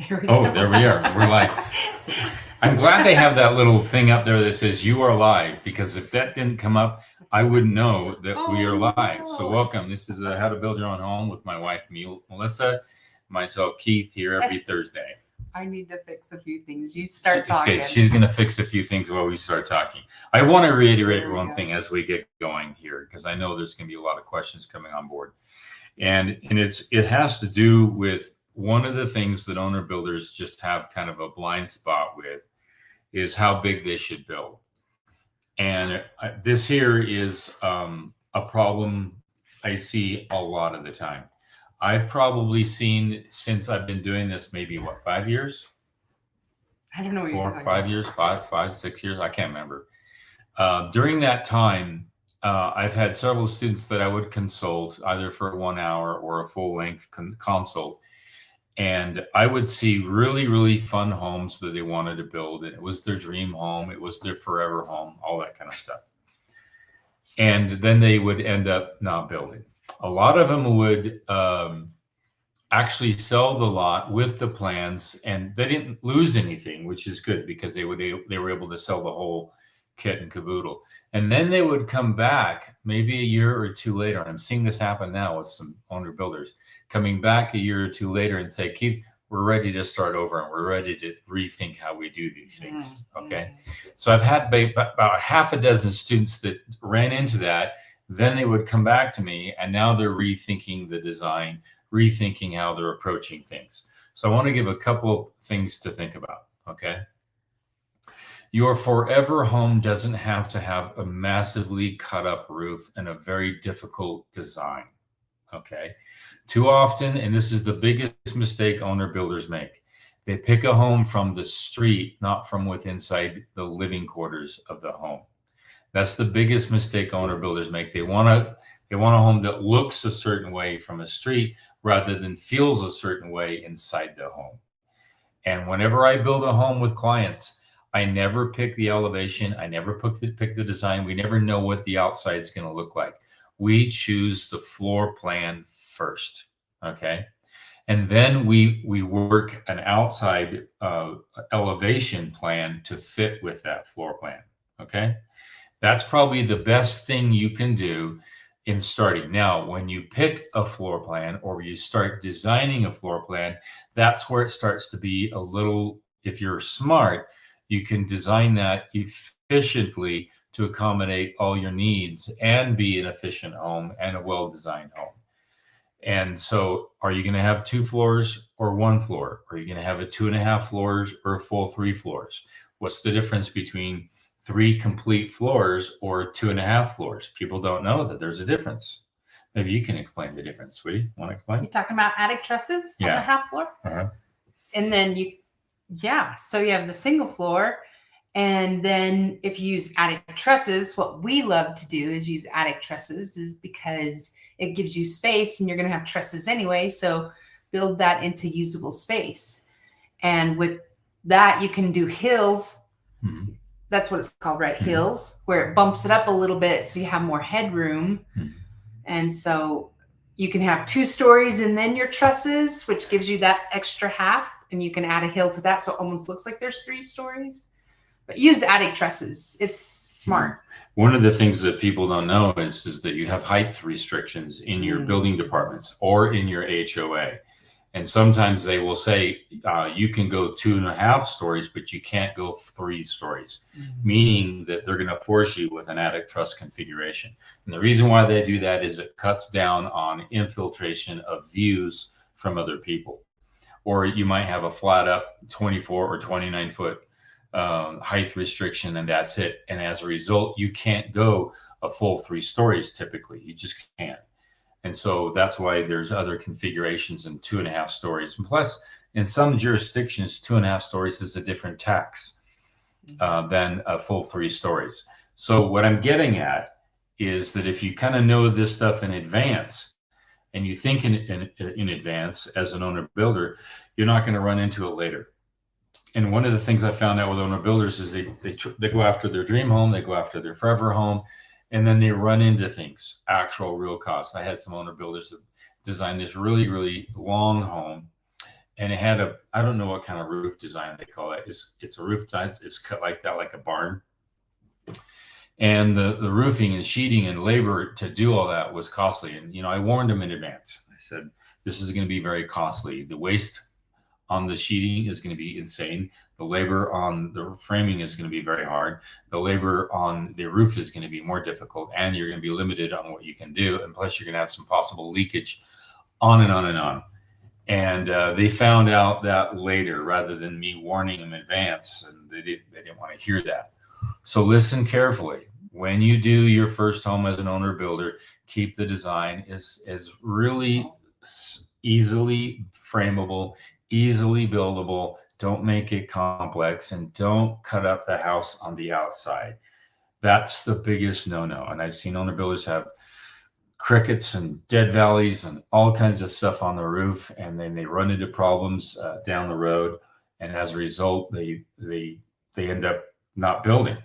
Here we Oh, go. there we are. We're live. I'm glad they have that little thing up there that says you are live, because if that didn't come up, I wouldn't know that we are live. no. So welcome. This is How to Build Your Own Home with my wife, Melissa, myself, Keith, here every Thursday. I need to fix a few things. You start talking. Okay, she's going to fix a few things while we start talking. I want to reiterate There we one go. thing as we get going here, because I know there's going to be a lot of questions coming on board. And it has to do with one of the things that owner builders just have kind of a blind spot with is how big they should build. And this here is a problem I see a lot of the time. I've probably seen, since I've been doing this, maybe 5 years? I don't know what you're talking 5 about. years, 6 years, I can't remember. During that time, I've had several students that I would consult either for 1 hour or a full length consult. And I would see really, really fun homes that they wanted to build. And it was their dream home. It was their forever home, all that kind of stuff. And then they would end up not building. A lot of them would actually sell the lot with the plans, and they didn't lose anything, which is good because they were able to sell the whole kit and caboodle. And then they would come back maybe a year or two later. And I'm seeing this happen now with some owner builders coming back a year or two later and say, Keith, we're ready to start over and we're ready to rethink how we do these things. Okay. So I've had about half a dozen students that ran into that. Then they would come back to me and now they're rethinking the design, rethinking how they're approaching things. So I want to give a couple of things to think about. Okay. Your forever home doesn't have to have a massively cut up roof and a very difficult design. Okay. Too often, and this is the biggest mistake owner builders make, they pick a home from the street, not from within inside the living quarters of the home. That's the biggest mistake owner builders make. They want a home that looks a certain way from a street rather than feels a certain way inside the home. And whenever I build a home with clients, I never pick the elevation. I never pick the design. We never know what the outside is going to look like. We choose the floor plan first, okay? And then we work an outside elevation plan to fit with that floor plan, okay? That's probably the best thing you can do in starting. Now, when you pick a floor plan or you start designing a floor plan, that's where it starts to be a little, if you're smart, you can design that efficiently to accommodate all your needs and be an efficient home and a well-designed home. And so are you going to have 2 floors or 1 floor? Are you going to have a 2.5 floors or a full 3 floors? What's the difference between 3 complete floors or 2.5 floors? People don't know that there's a difference. Maybe you can explain the difference, sweetie. Want to explain? You're talking about attic trusses on the half floor? Uh-huh. And then so you have the single floor. And then if you use attic trusses, what we love to do is use attic trusses is because it gives you space and you're going to have trusses anyway. So build that into usable space. And with that, you can do hills. Mm-hmm. That's what it's called, right? Mm-hmm. Hills, where it bumps it up a little bit so you have more headroom. Mm-hmm. And so you can have 2 stories and then your trusses, which gives you that extra half. And you can add a hill to that. So it almost looks like there's 3 stories. But use attic trusses. It's smart. One of the things that people don't know is that you have height restrictions in your building departments or in your HOA. And sometimes they will say you can go 2.5 stories, but you can't go 3 stories, meaning that they're going to force you with an attic truss configuration. And the reason why they do that is it cuts down on infiltration of views from other people. Or you might have a flat up 24 or 29 foot height restriction, and that's it. And as a result, you can't go a full 3 stories typically. You just can't. And so that's why there's other configurations in 2.5 stories. And plus, in some jurisdictions, 2.5 stories is a different tax than a full 3 stories. So what I'm getting at is that if you kind of know this stuff in advance and you think in advance as an owner builder, you're not going to run into it later. And one of the things I found out with owner builders is they go after their dream home, they go after their forever home, and then they run into things, actual real costs. I had some owner builders that designed this really, really long home, and it had I don't know what kind of roof design they call it. It's a roof design. It's cut like that, like a barn. And the roofing and sheeting and labor to do all that was costly. And, I warned them in advance. I said, this is going to be very costly. The waste on the sheeting is going to be insane. The labor on the framing is going to be very hard. The labor on the roof is going to be more difficult, and you're going to be limited on what you can do. And plus, you're going to have some possible leakage, on and on and on. And they found out that later, rather than me warning them in advance, and they didn't want to hear that. So listen carefully. When you do your first home as an owner builder, keep the design is really easily frameable, easily buildable. Don't make it complex, and don't cut up the house on the outside. That's the biggest no-no. And I've seen owner builders have crickets and dead valleys and all kinds of stuff on the roof, and then they run into problems down the road. And as a result, they end up not building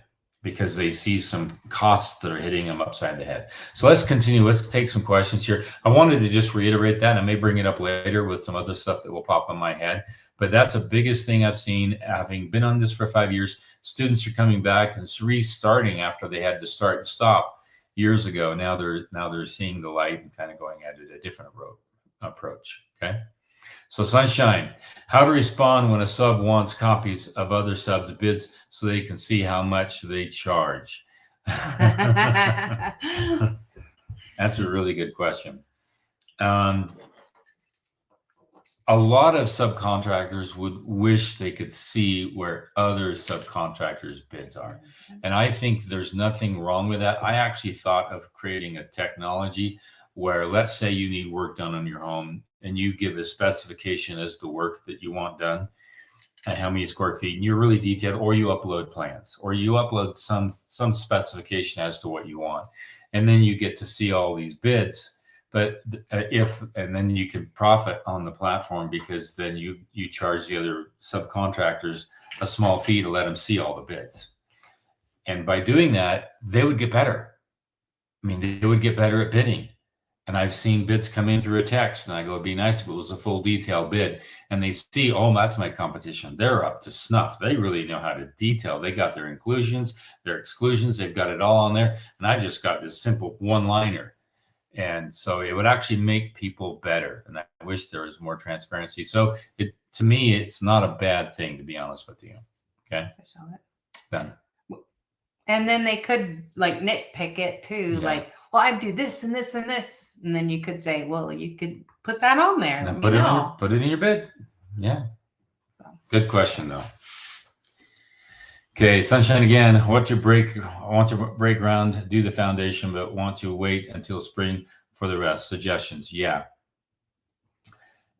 because they see some costs that are hitting them upside the head. So let's continue. Let's take some questions here. I wanted to just reiterate that. I may bring it up later with some other stuff that will pop in my head, but that's the biggest thing I've seen. Having been on this for 5 years, students are coming back and restarting after they had to start and stop years ago. Now they're seeing the light and kind of going at it a different approach. Okay. So Sunshine, how to respond when a sub wants copies of other subs' bids so they can see how much they charge. That's a really good question. A lot of subcontractors would wish they could see where other subcontractors' bids are. And I think there's nothing wrong with that. I actually thought of creating a technology where, let's say you need work done on your home, and you give a specification as the work that you want done and how many square feet, and you're really detailed, or you upload plans, or you upload some specification as to what you want. And then you get to see all these bids. But and then you can profit on the platform, because then you charge the other subcontractors a small fee to let them see all the bids. And by doing that, they would get better. I mean, they would get better at bidding. And I've seen bids come in through a text, and I go, it'd be nice if it was a full detailed bid. And they see, oh, that's my competition. They're up to snuff. They really know how to detail. They got their inclusions, their exclusions. They've got it all on there. And I just got this simple one-liner. And so it would actually make people better. And I wish there was more transparency. So to me, it's not a bad thing, to be honest with you. Okay. Done. And then they could like nitpick it too. Yeah. Like, well, I do this and this and this. And then you could say, well, you could put that on there. And then put it in your bid. Yeah. So. Good question though. Okay, Sunshine again. I want to break ground, do the foundation, but want to wait until spring for the rest. Suggestions? Yeah.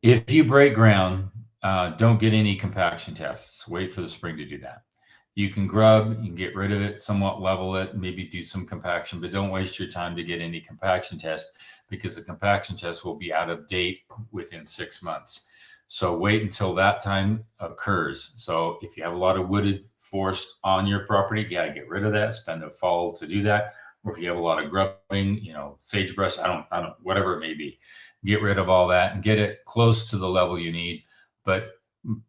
If you break ground, don't get any compaction tests. Wait for the spring to do that. You can grub, you can get rid of it, somewhat level it, maybe do some compaction, but don't waste your time to get any compaction test, because the compaction test will be out of date within 6 months. So wait until that time occurs. So if you have a lot of wooded forest on your property, yeah, get rid of that. Spend the fall to do that. Or if you have a lot of grubbing, sagebrush, I don't, whatever it may be, get rid of all that and get it close to the level you need. But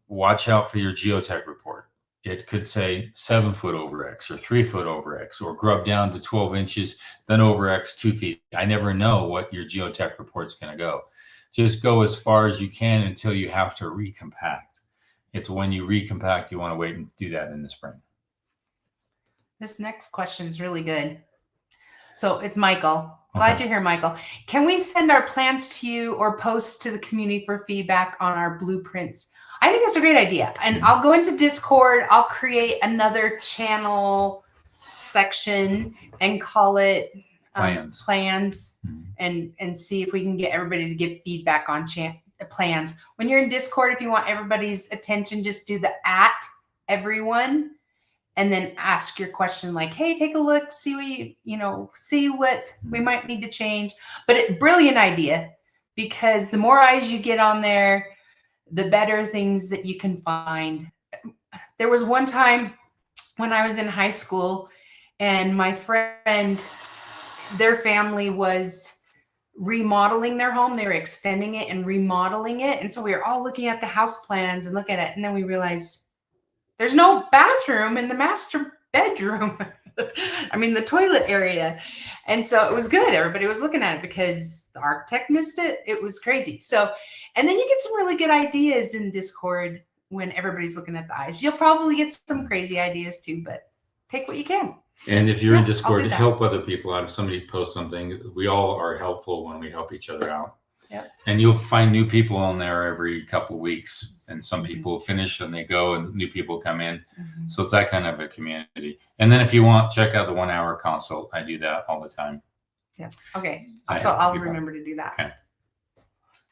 watch out for your geotech report. It could say 7 foot over X or 3 foot over X, or grub down to 12 inches, then over X 2 feet. I never know what your geotech report's going to go. Just go as far as you can until you have to recompact. It's when you recompact, you want to wait and do that in the spring. This next question is really good. So it's Michael. Glad you're here, Michael. Can we send our plans to you or post to the community for feedback on our blueprints? I think that's a great idea. And I'll go into Discord. I'll create another channel section and call it plans and see if we can get everybody to give feedback on plans. When you're in Discord, if you want everybody's attention, just do the @everyone and then ask your question like, hey, take a look, see what we might need to change. But brilliant idea, because the more eyes you get on there, the better things that you can find. There was one time when I was in high school, and my friend, their family was remodeling their home. They were extending it and remodeling it. And so we were all looking at the house plans and look at it. And then we realized there's no bathroom in the master bedroom. I mean, the toilet area. And so it was good. Everybody was looking at it because the architect missed it. It was crazy. So, and then you get some really good ideas in Discord when everybody's looking at the eyes. You'll probably get some crazy ideas too, but take what you can. And if you're in Discord, I'll do that. help other people out. If somebody posts something, we all are helpful when we help each other out. Yep. And you'll find new people on there every couple of weeks. And some people finish and they go and new people come in. So it's that kind of a community. And then if you want, check out the 1 hour consult. I do that all the time. Yeah. Okay. So I'll remember to do that.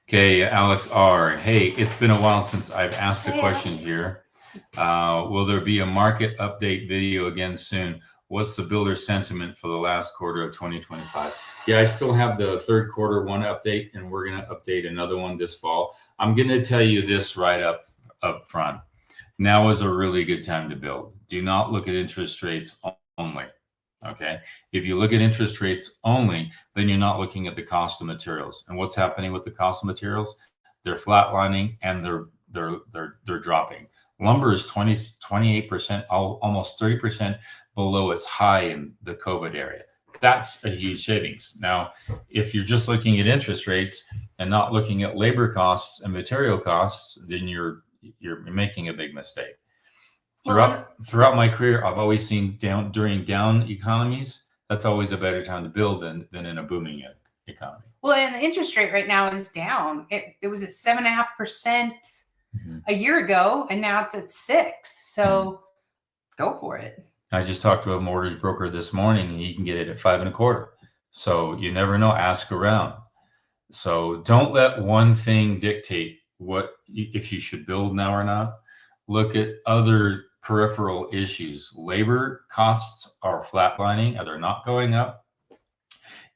Okay. Alex R. Hey, it's been a while since I've asked a question here. Will there be a market update video again soon? What's the builder sentiment for the last quarter of 2025? Yeah, I still have the third quarter one update, and we're going to update another one this fall. I'm going to tell you this right up front. Now is a really good time to build. Do not look at interest rates only. Okay. If you look at interest rates only, then you're not looking at the cost of materials. And what's happening with the cost of materials? They're flatlining and they're dropping. Lumber is 28%, almost 30% below its high in the COVID area. That's a huge savings. Now, if you're just looking at interest rates and not looking at labor costs and material costs, then you're making a big mistake. Throughout my career, I've always seen during down economies, that's always a better time to build than in a booming economy. Well, and the interest rate right now is down. It was at 7.5% a year ago, and now it's at 6%. So go for it. I just talked to a mortgage broker this morning, and he can get it at 5.25%. So you never know. Ask around. So don't let one thing dictate if you should build now or not. Look at other peripheral issues. Labor costs are flatlining, and they're not going up,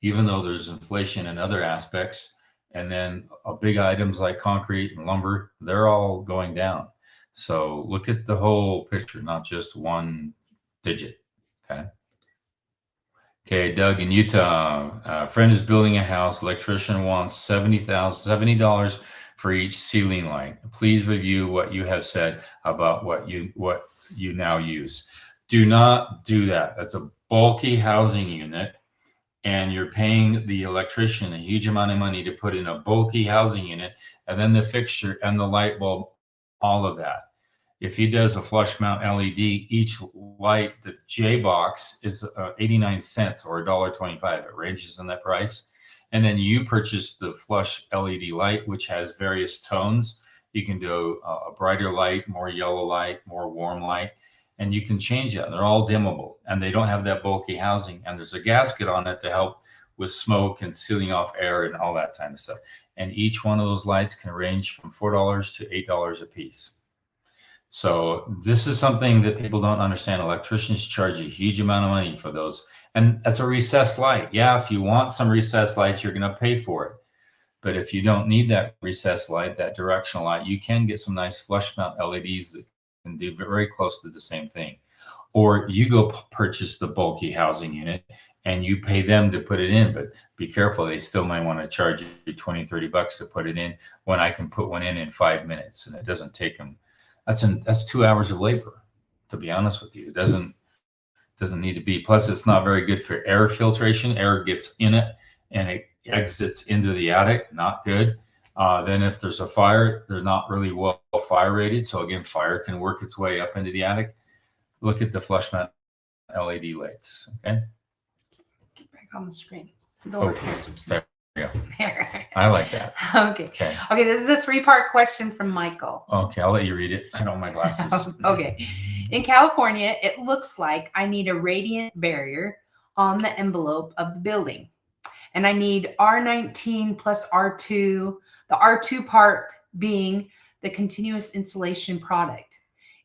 even though there's inflation in other aspects. And then big items like concrete and lumber, they're all going down. So look at the whole picture, not just one digit. Okay, Doug in Utah, a friend is building a house. Electrician wants $70 for each ceiling light. Please review what you have said about what you now use. Do not do that. That's a bulky housing unit, and you're paying the electrician a huge amount of money to put in a bulky housing unit, and then the fixture and the light bulb, all of that. If he does a flush mount LED, each light, the J box is 89 cents or $1.25. It ranges in that price. And then you purchase the flush LED light, which has various tones. You can do a brighter light, more yellow light, more warm light, and you can change it. They're all dimmable, and they don't have that bulky housing. And there's a gasket on it to help with smoke and sealing off air and all that kind of stuff. And each one of those lights can range from $4 to $8 a piece. So this is something that people don't understand. Electricians charge a huge amount of money for those. And that's a recessed light. Yeah, if you want some recessed lights, you're going to pay for it. But if you don't need that recessed light, that directional light, you can get some nice flush mount LEDs that can do very close to the same thing. Or you go purchase the bulky housing unit and you pay them to put it in. But be careful, they still might want to charge you $20-$30 to put it in, when I can put one in 5 minutes, and it doesn't take them. That's 2 hours of labor, to be honest with you. It doesn't need to be. Plus, it's not very good for air filtration. Air gets in it and it exits into the attic. Not good. Then if there's a fire, they're not really well fire rated. So again, fire can work its way up into the attic. Look at the flush mount LED lights. Okay. Get back on the screen. There we go. I like that. Okay. This is a 3-part question from Michael. Okay, I'll let you read it. I don't have my glasses. Okay. In California, it looks like I need a radiant barrier on the envelope of the building. And I need R19 plus R2, the R2 part being the continuous insulation product.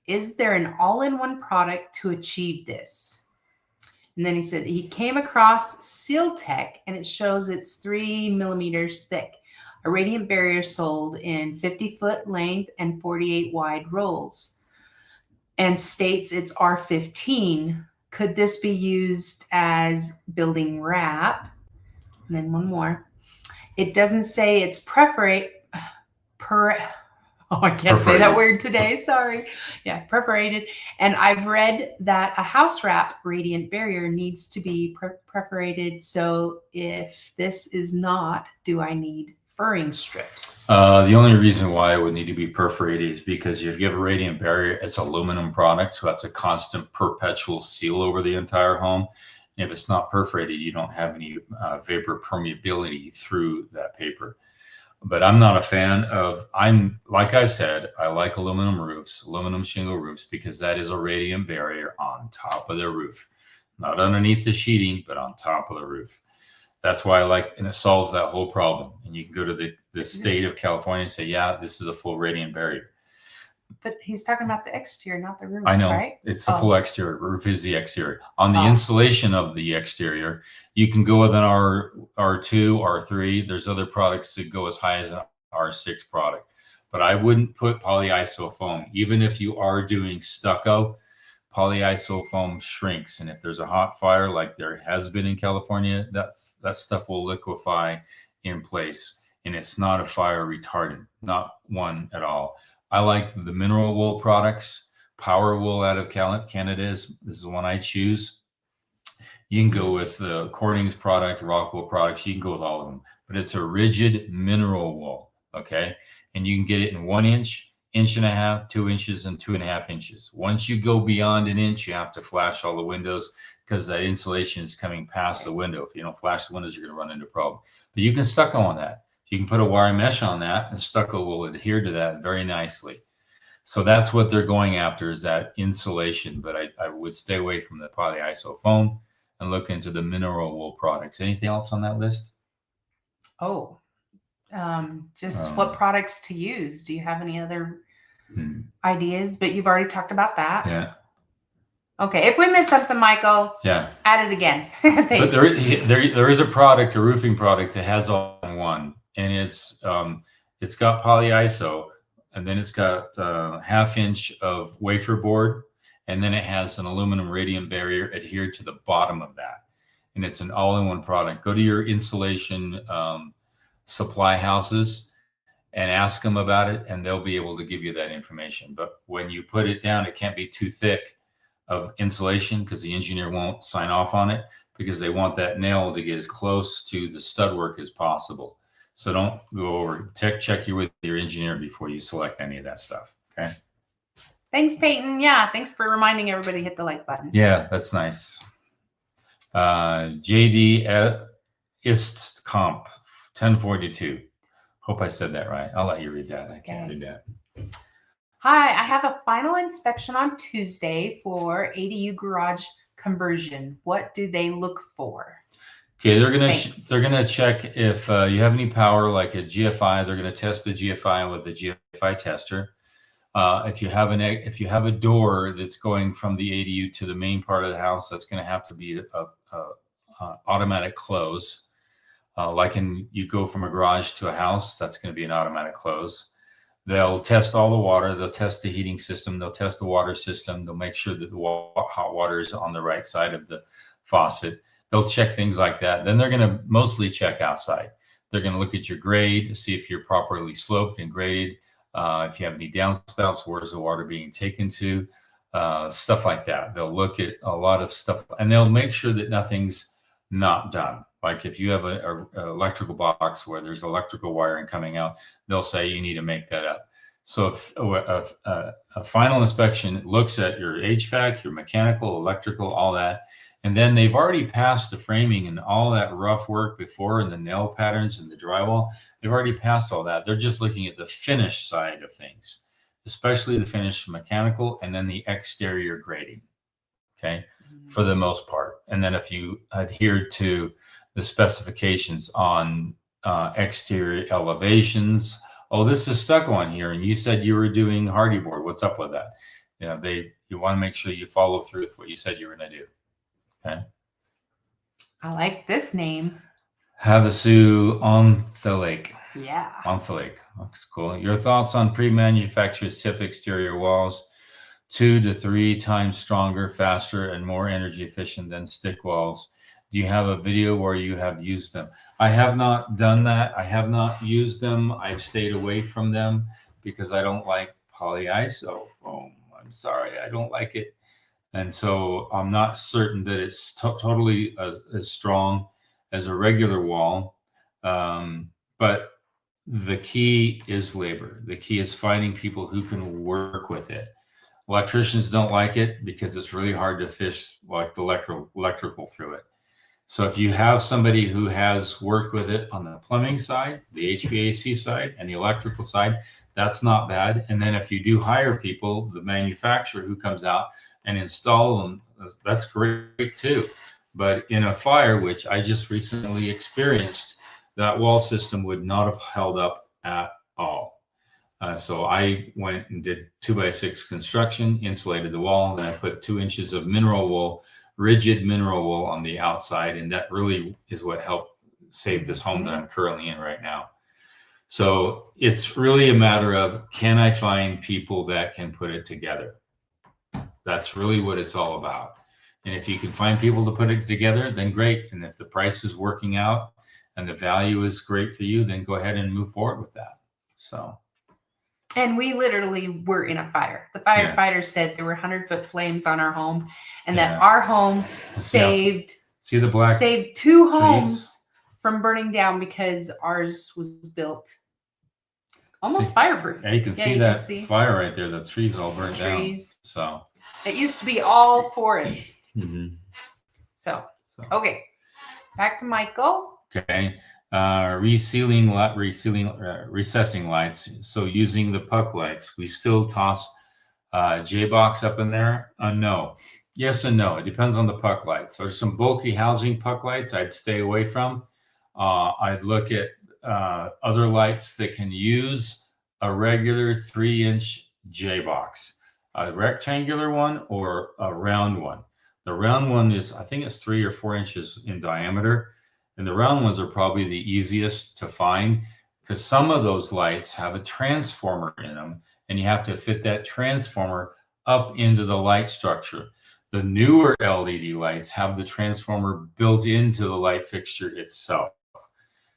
Is there an all-in-one product to achieve this? And then he said he came across Seal Tech, and it shows it's 3 millimeters thick. A radiant barrier sold in 50-foot length and 48 wide rolls, and states it's R15. Could this be used as building wrap? And then one more. It doesn't say it's oh, I can't say that word today. Sorry. Yeah, perforated. And I've read that a house wrap radiant barrier needs to be perforated. So if this is not, do I need furring strips? The only reason why it would need to be perforated is because if you have a radiant barrier, it's aluminum product. So that's a constant perpetual seal over the entire home. And if it's not perforated, you don't have any vapor permeability through that paper. But I'm not a fan of, like I said, I like aluminum roofs, aluminum shingle roofs, because that is a radiant barrier on top of the roof, not underneath the sheeting, but on top of the roof. That's why I like, and it solves that whole problem. And you can go to the state of California and say, yeah, this is a full radiant barrier. But he's talking about the exterior, not the roof. I know, right? It's the full exterior. Roof is the exterior. On the insulation of the exterior, you can go with an R2, R3. There's other products that go as high as an R6 product. But I wouldn't put polyiso foam. Even if you are doing stucco, polyiso foam shrinks. And if there's a hot fire like there has been in California, that stuff will liquefy in place. And it's not a fire retardant, not one at all. I like the mineral wool products. Power Wool out of Canada this is the one I choose. You can go with the Cording's product, Rockwool products. You can go with all of them, but it's a rigid mineral wool, okay? And you can get it in 1 inch, 1.5 inches, 2 inches, and 2.5 inches. Once you go beyond 1 inch, you have to flash all the windows because that insulation is coming past the window. If you don't flash the windows, you're going to run into a problem. But you can stucco on that. You can put a wire mesh on that, and stucco will adhere to that very nicely. So that's what they're going after, is that insulation. But I would stay away from the polyiso foam and look into the mineral wool products. Anything else on that list? Oh, just what products to use. Do you have any other ideas? But you've already talked about that. Yeah. Okay. If we missed something, Michael, add it again. But there is a product, a roofing product that has all in one, and it's got polyiso. And then it's got 1/2 inch of wafer board, and then it has an aluminum radiant barrier adhered to the bottom of that. And it's an all-in-one product. Go to your insulation supply houses and ask them about it, and they'll be able to give you that information. But when you put it down, it can't be too thick of insulation because the engineer won't sign off on it, because they want that nail to get as close to the stud work as possible. So don't go over, check with your engineer before you select any of that stuff. Okay. Thanks, Peyton. Yeah. Thanks for reminding everybody to hit the like button. Yeah, that's nice. JD IST Comp 1042. Hope I said that right. I'll let you read that. I can't read that. Hi, I have a final inspection on Tuesday for ADU garage conversion. What do they look for? Okay, they're gonna check if you have any power, like a GFI. They're gonna test the GFI with the GFI tester. If you have a door that's going from the ADU to the main part of the house, that's gonna have to be a automatic close. You go from a garage to a house, that's gonna be an automatic close. They'll test all the water. They'll test the heating system. They'll test the water system. They'll make sure that the hot water is on the right side of the faucet. They'll check things like that. Then they're going to mostly check outside. They're going to look at your grade to see if you're properly sloped and graded. If you have any downspouts, where's the water being taken to? Stuff like that. They'll look at a lot of stuff, and they'll make sure that nothing's not done. Like if you have an electrical box where there's electrical wiring coming out, they'll say you need to make that up. So if a final inspection looks at your HVAC, your mechanical, electrical, all that, and then they've already passed the framing and all that rough work before, and the nail patterns and the drywall, they've already passed all that. They're just looking at the finish side of things, especially the finish mechanical and then the exterior grading, okay, for the most part. And then if you adhere to the specifications on exterior elevations, oh, this is stuck on here, and you said you were doing hardy board. What's up with that? You want to make sure you follow through with what you said you were going to do. Okay. I like this name. Havasu on the lake. Yeah. On the lake. Looks cool. Your thoughts on pre-manufactured tip exterior walls, 2 to 3 times stronger, faster, and more energy efficient than stick walls. Do you have a video where you have used them? I have not done that. I have not used them. I've stayed away from them because I don't like polyiso foam. I'm sorry, I don't like it. And so I'm not certain that it's totally as strong as a regular wall. But the key is labor. The key is finding people who can work with it. Electricians don't like it because it's really hard to fish like the electrical through it. So if you have somebody who has worked with it on the plumbing side, the HVAC side, and the electrical side, that's not bad. And then if you do hire people, the manufacturer who comes out and install them, that's great too. But in a fire, which I just recently experienced, that wall system would not have held up at all. So I went and did 2x6 construction, insulated the wall, then I put 2 inches of mineral wool, rigid mineral wool on the outside, and that really is what helped save this home that I'm currently in right now. So it's really a matter of, can I find people that can put it together? That's really what it's all about. And if you can find people to put it together, then great. And if the price is working out and the value is great for you, then go ahead and move forward with that. So. And we literally were in a fire. The firefighters said there were 100-foot flames on our home, and that our home saved 2 homes from burning down because ours was built almost fireproof. Yeah, you can see that fire right there. The trees all burned down. So it used to be all forest. Mm-hmm. So okay, back to Michael. Okay. Recessing lights. So using the puck lights, we still toss J-box up in there. No, yes and no. It depends on the puck lights. There's some bulky housing puck lights I'd stay away from. I'd look at other lights that can use a regular 3-inch J-box, a rectangular one or a round one. The round one is, I think it's 3 or 4 inches in diameter. And the round ones are probably the easiest to find because some of those lights have a transformer in them and you have to fit that transformer up into the light structure. The newer LED lights have the transformer built into the light fixture itself.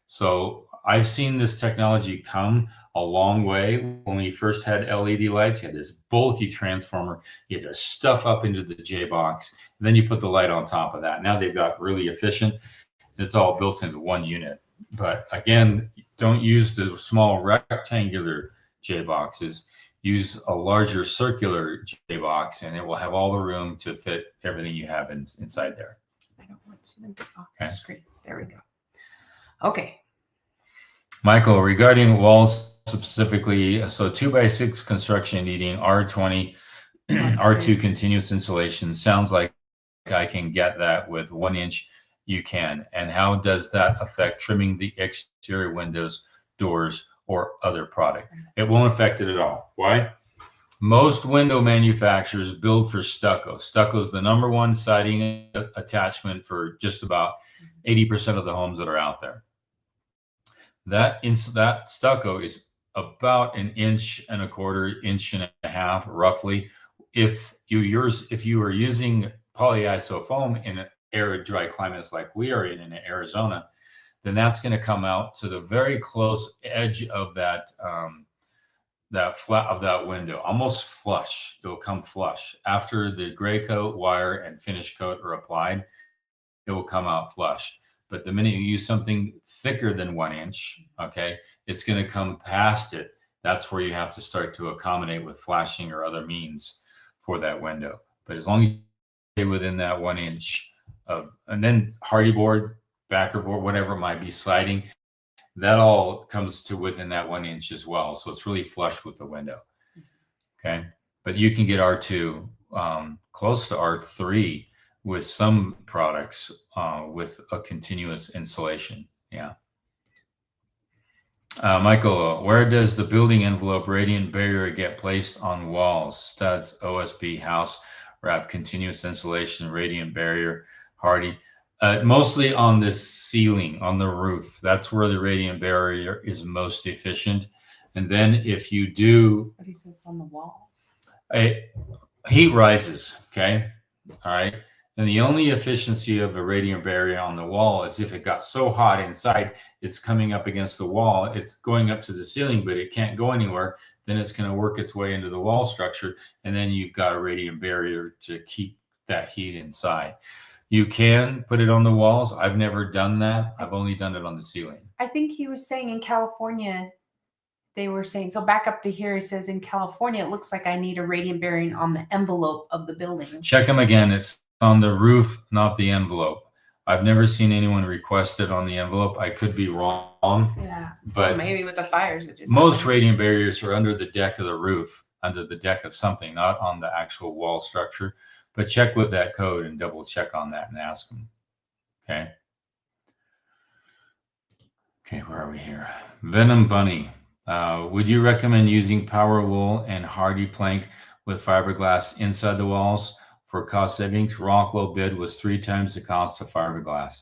So I've seen this technology come a long way. When we first had LED lights, you had this bulky transformer. You had to stuff up into the J-box. Then you put the light on top of that. Now they've got really efficient. It's all built into one unit. But again, don't use the small rectangular J-boxes. Use a larger circular J-box, and it will have all the room to fit everything you have inside there. I don't want you to get off the screen. There we go. Okay. Michael, regarding walls specifically, so 2x6 construction needing R20, R2 continuous insulation. Sounds like I can get that with 1 inch. You can. And how does that affect trimming the exterior windows, doors, or other product? It won't affect it at all. Why? Most window manufacturers build for stucco. Stucco is the #1 siding attachment for just about 80% of the homes that are out there. That stucco is about 1.25 inches, 1.5 inches, roughly. If you are using polyiso foam in an arid, dry climates like we are in Arizona, then that's going to come out to the very close edge of that window, almost flush. It will come flush after the gray coat, wire, and finish coat are applied. It will come out flush. But the minute you use something thicker than 1 inch, okay, it's going to come past it. That's where you have to start to accommodate with flashing or other means for that window. But as long as you stay within that 1 inch and then hardy board, backer board, whatever it might be, sliding, that all comes to within that 1 inch as well. So it's really flush with the window. Okay. But you can get R2 close to R3 with some products with a continuous insulation. Yeah. Michael, where does the building envelope radiant barrier get placed on walls? Studs, OSB, house wrap, continuous insulation, radiant barrier, hardy. Mostly on the ceiling, on the roof. That's where the radiant barrier is most efficient. And then if you do... What is this on the walls? Heat rises, okay? All right. And the only efficiency of a radiant barrier on the wall is if it got so hot inside, it's coming up against the wall, it's going up to the ceiling, but it can't go anywhere. Then it's going to work its way into the wall structure. And then you've got a radiant barrier to keep that heat inside. You can put it on the walls. I've never done that. I've only done it on the ceiling. I think he was saying in California, they were saying, so back up to here, he says in California, it looks like I need a radiant barrier on the envelope of the building. Check them again. It's on the roof, not the envelope. I've never seen anyone request it on the envelope. I could be wrong. Yeah. But well, maybe with the fires, it just most happened. radiant barriers are under the deck of the roof, under the deck of something, not on the actual wall structure. But check with that code and double check on that and ask them. Okay. Okay, where are we here? Venom Bunny. Would you recommend using power wool and hardy plank with fiberglass inside the walls for cost savings? Rockwell bid was 3 times the cost of fiberglass.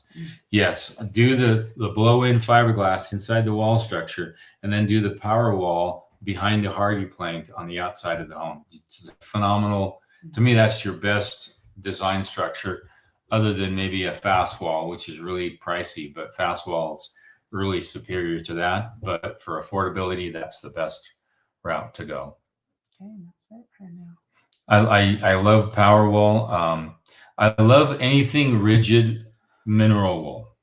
Yes, do the blow-in fiberglass inside the wall structure, and then do the power wall behind the hardy plank on the outside of the home. It's phenomenal. To me, that's your best design structure, other than maybe a fast wall, which is really pricey, but fast walls really superior to that. But for affordability, that's the best route to go. Okay, that's it for now. I love power wool. I love anything rigid mineral wool.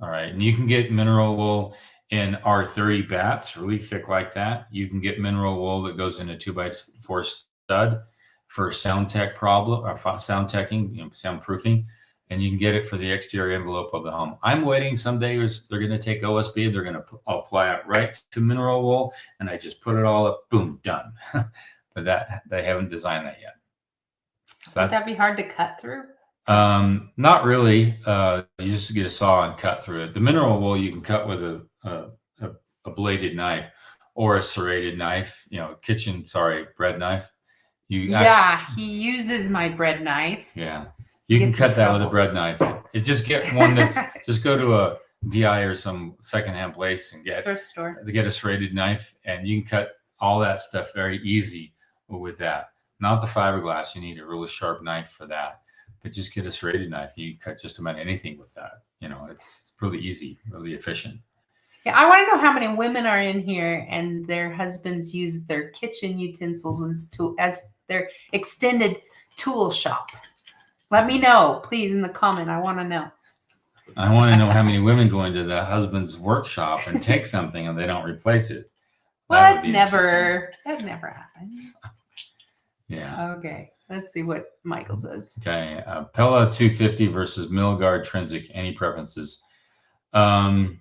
All right. And you can get mineral wool in R30 bats, really thick like that. You can get mineral wool that goes in a 2x4 stud for sound tech problem, or sound teching, soundproofing. And you can get it for the exterior envelope of the home. I'm waiting someday. They're going to take OSB. They're going to apply it right to mineral wool. And I just put it all up. Boom, done. But that they haven't designed that yet. So Would that be hard to cut through? Not really. You just get a saw and cut through it. The mineral wool you can cut with a bladed knife or a serrated knife. Bread knife. He uses my bread knife. Yeah, you can cut that with a bread knife. It just get one that's just go to a DI or some secondhand place and get thrift store to get a serrated knife, and you can cut all that stuff very easy with that. Not the fiberglass. You need a really sharp knife for that. But just get a serrated knife. You can cut just about anything with that. It's really easy, really efficient. Yeah, I want to know how many women are in here and their husbands use their kitchen utensils as their extended tool shop. Let me know, please, in the comment. I want to know. I want to know how many women go into the husband's workshop and take something and they don't replace it. What? Never. That never happens. Yeah. Okay. Let's see what Michael says. Okay. Pella 250 versus Milgard Trinsic. Any preferences? Pella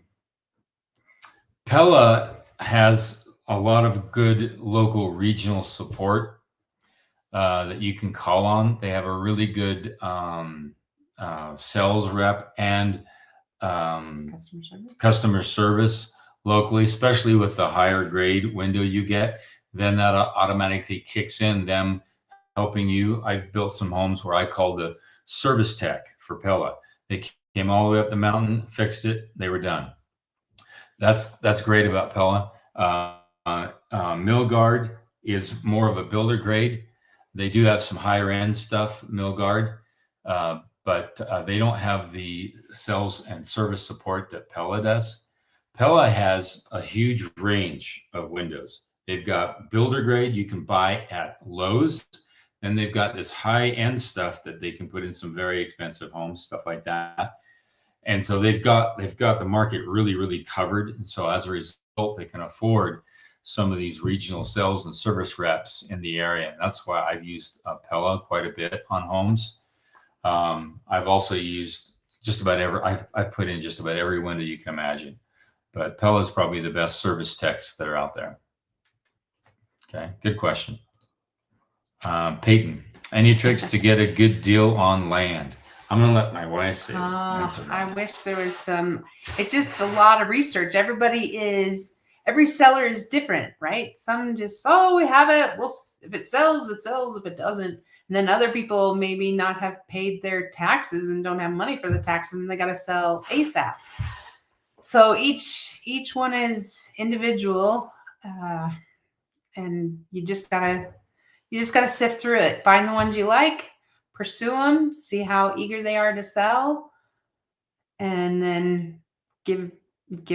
has a lot of good local regional support that you can call on. They have a really good sales rep and customer service locally, especially with the higher grade window you get. Then that automatically kicks in them helping you. I've built some homes where I called the service tech for Pella. They came all the way up the mountain, fixed it, they were done. That's great about Pella. Milgard is more of a builder grade. They do have some higher end stuff, Milgard, but they don't have the sales and service support that Pella does. Pella has a huge range of windows. They've got builder grade you can buy at Lowe's, and they've got this high end stuff that they can put in some very expensive homes, stuff like that. And so they've got the market really, really covered. And so as a result, they can afford some of these regional sales and service reps in the area. And that's why I've used Pella quite a bit on homes. I've also used I've put in just about every window you can imagine. But Pella is probably the best service techs that are out there. Okay, good question. Peyton, any tricks to get a good deal on land? I'm going to let my wife say answer that. I wish there was some. It's just a lot of research. Every seller is different, right? Some just, we have it. Well, if it sells, it sells. If it doesn't, and then other people maybe not have paid their taxes and don't have money for the taxes, and they got to sell ASAP. So each one is individual, and you just gotta sift through it. Find the ones you like, pursue them, see how eager they are to sell, and then give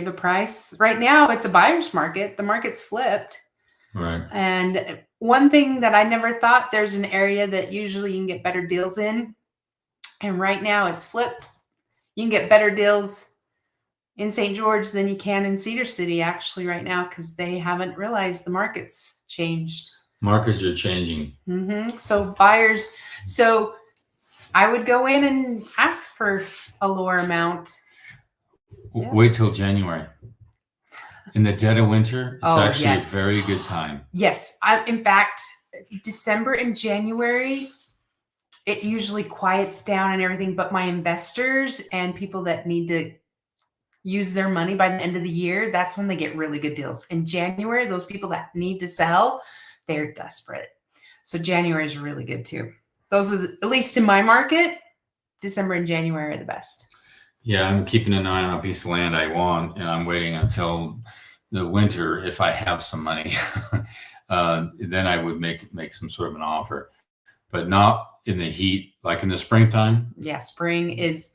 a price. Right now, it's a buyer's market. The market's flipped. Right. And one thing that I never thought, there's an area that usually you can get better deals in. And right now it's flipped. You can get better deals in St. George than you can in Cedar City actually right now, because they haven't realized the market's changed. Markets are changing. So buyers, so I would go in and ask for a lower amount. Yeah. Wait till January. In the dead of winter, it's actually yes. a very good time. Yes. In fact, December and January, it usually quiets down and everything, but my investors and people that need to use their money by the end of the year, that's when they get really good deals. In January, those people that need to sell, they're desperate. So January is really good too. Those are, at least in my market, December and January are the best. Yeah, I'm keeping an eye on a piece of land I want, and I'm waiting until the winter. If I have some money, then I would make some sort of an offer, but not in the heat, like in the springtime. Yeah, spring is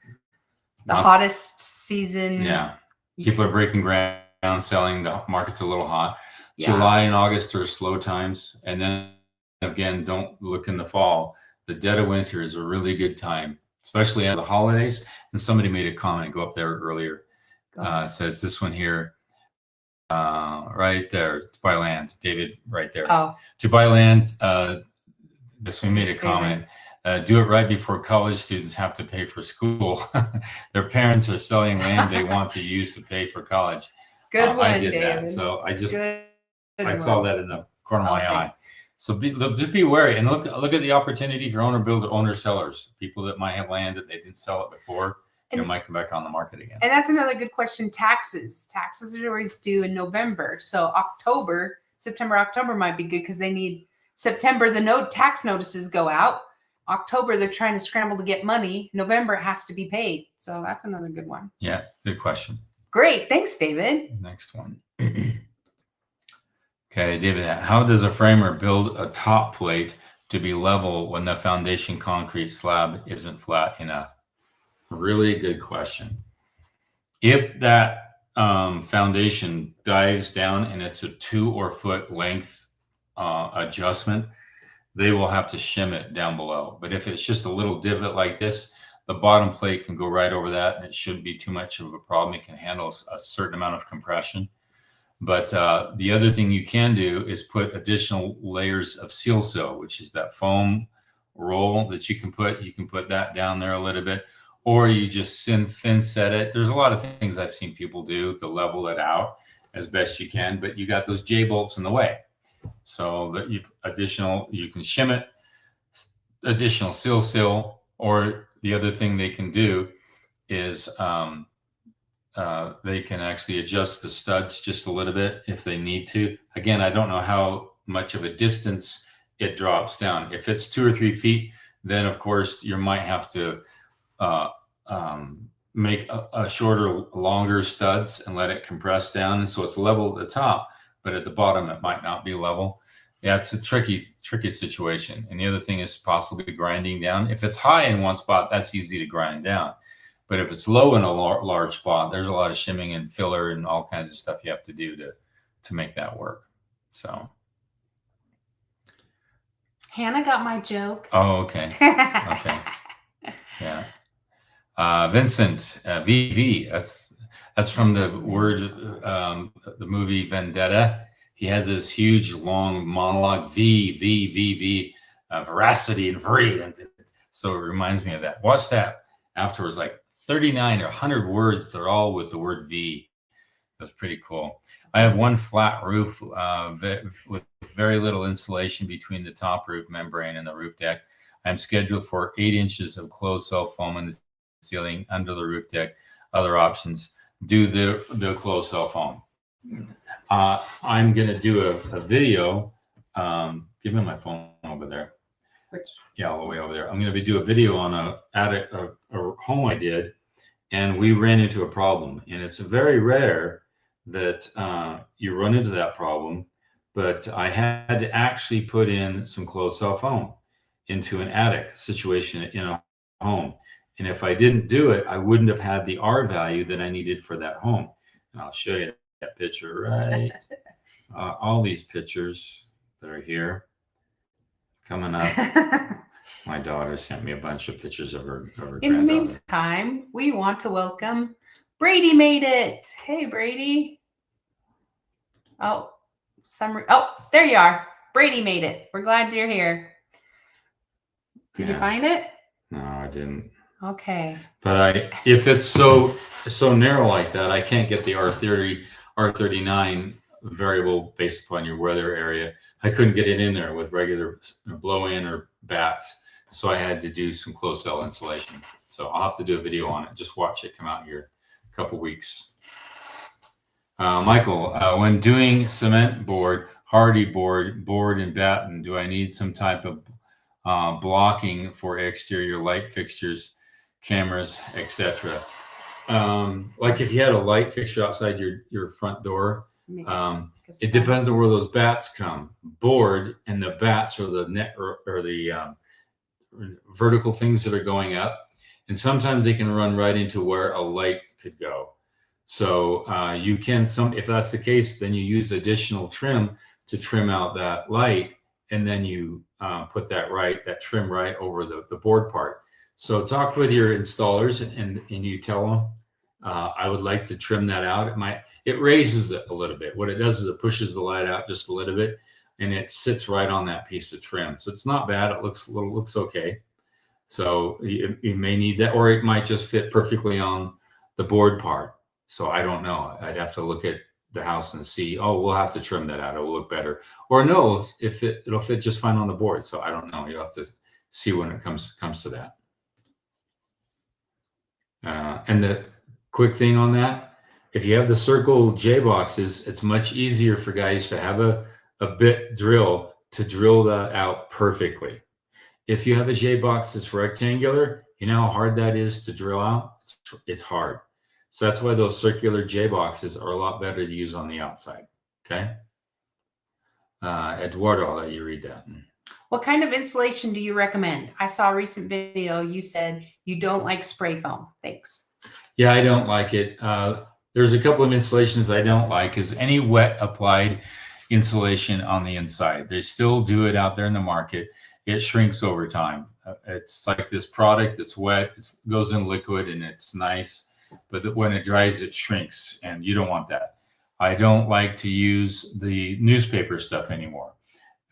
the hottest season. Yeah, people are breaking ground, selling. The market's a little hot. Yeah. July and August are slow times, and then again, don't look in the fall. The dead of winter is a really good time, especially at the holidays. And somebody made a comment, go up there earlier, says this one here, right there, to buy land. David, right there. Oh. To buy land, this one made a comment. Do it right before college students have to pay for school. Their parents are selling land they want to use to pay for college. Good one, I did David. that. So I just, I saw that in the corner of my eye. Thanks. So just be wary and look at the opportunity for owner builder, owner sellers, people that might have land that they didn't sell it before, and it might come back on the market again. And that's another good question. Taxes are always due in November. So September, October might be good because they need September, the tax notices go out. October, they're trying to scramble to get money. November, it has to be paid. So that's another good one. Yeah, good question. Great. Thanks, David. Next one. Okay, David, how does a framer build a top plate to be level when the foundation concrete slab isn't flat enough? Really good question. If that foundation dives down and it's a 2 or foot length adjustment, they will have to shim it down below. But if it's just a little divot like this, the bottom plate can go right over that, and it shouldn't be too much of a problem. It can handle a certain amount of compression. But the other thing you can do is put additional layers of seal sill, which is that foam roll that you can put that down there a little bit, or you just thin set it. There's a lot of things I've seen people do to level it out as best you can, but you got those J bolts in the way. So that you can shim it, additional seal sill, or the other thing they can do is they can actually adjust the studs just a little bit if they need to. Again, I don't know how much of a distance it drops down. If it's 2 or 3 feet, then of course you might have to make a shorter, longer studs and let it compress down. And so it's level at the top, but at the bottom, it might not be level. Yeah, it's a tricky situation. And the other thing is possibly grinding down. If it's high in one spot, that's easy to grind down. But if it's low in a large spot, there's a lot of shimming and filler and all kinds of stuff you have to do to make that work. So. Hannah got my joke. Oh, okay. Okay. Yeah. Vincent, VV, that's from the word, the movie Vendetta. He has this huge long monologue, V, veracity and free. So it reminds me of that. Watch that afterwards, like 39 or 100 words. They're all with the word V. That's pretty cool. I have one flat roof with very little insulation between the top roof membrane and the roof deck. I'm scheduled for 8 inches of closed cell foam in the ceiling under the roof deck. Other options, do the closed cell foam. I'm going to do a video. Give me my phone over there. Yeah, all the way over there. I'm going to do a video on a home I did, and we ran into a problem. And it's very rare that you run into that problem, but I had to actually put in some closed cell foam. into an attic situation in a home. And if I didn't do it, I wouldn't have had the R value that I needed for that home. And I'll show you that picture, right? All these pictures that are here coming up. My daughter sent me a bunch of pictures of her In the granddaughter. meantime, we want to welcome Brady made it. Hey, Brady. Oh, there you are. Brady made it. We're glad you're here. Did you find it? No, I didn't. Okay. But if it's so narrow like that, I can't get the R30, R39 variable based upon your weather area. I couldn't get it in there with regular blow-in or bats. So I had to do some closed cell insulation. So I'll have to do a video on it. Just watch it come out here a couple weeks. Michael, when doing cement board, hardy board and batten, do I need some type of blocking for exterior light fixtures, cameras, etc.? Like if you had a light fixture outside your front door, it depends on where those bats come. Board and the bats are the net or the vertical things that are going up, and sometimes they can run right into where a light could go. So you can if that's the case, then you use additional trim to trim out that light, and then you put that trim right over the board part. So talk with your installers and you tell them, I would like to trim that out. It raises it a little bit. What it does is it pushes the light out just a little bit, and it sits right on that piece of trim. So it's not bad. It looks okay. So you may need that, or it might just fit perfectly on the board part. So I don't know. I'd have to look at the house and see, oh, we'll have to trim that out. It will look better. Or no, it'll fit just fine on the board. So I don't know. You'll have to see when it comes to that. And the quick thing on that, if you have the circle J boxes, it's much easier for guys to have a bit drill to drill that out perfectly. If you have a J box that's rectangular, you know how hard that is to drill out? It's hard. So that's why those circular J boxes are a lot better to use on the outside. Okay. Eduardo, I'll let you read that. What kind of insulation do you recommend? I saw a recent video. You said you don't like spray foam. Thanks. Yeah, I don't like it. There's a couple of insulations I don't like. Is any wet applied insulation on the inside. They still do it out there in the market. It shrinks over time. It's like this product that's wet. It goes in liquid and it's nice, but when it dries, it shrinks, and you don't want that. I don't like to use the newspaper stuff anymore.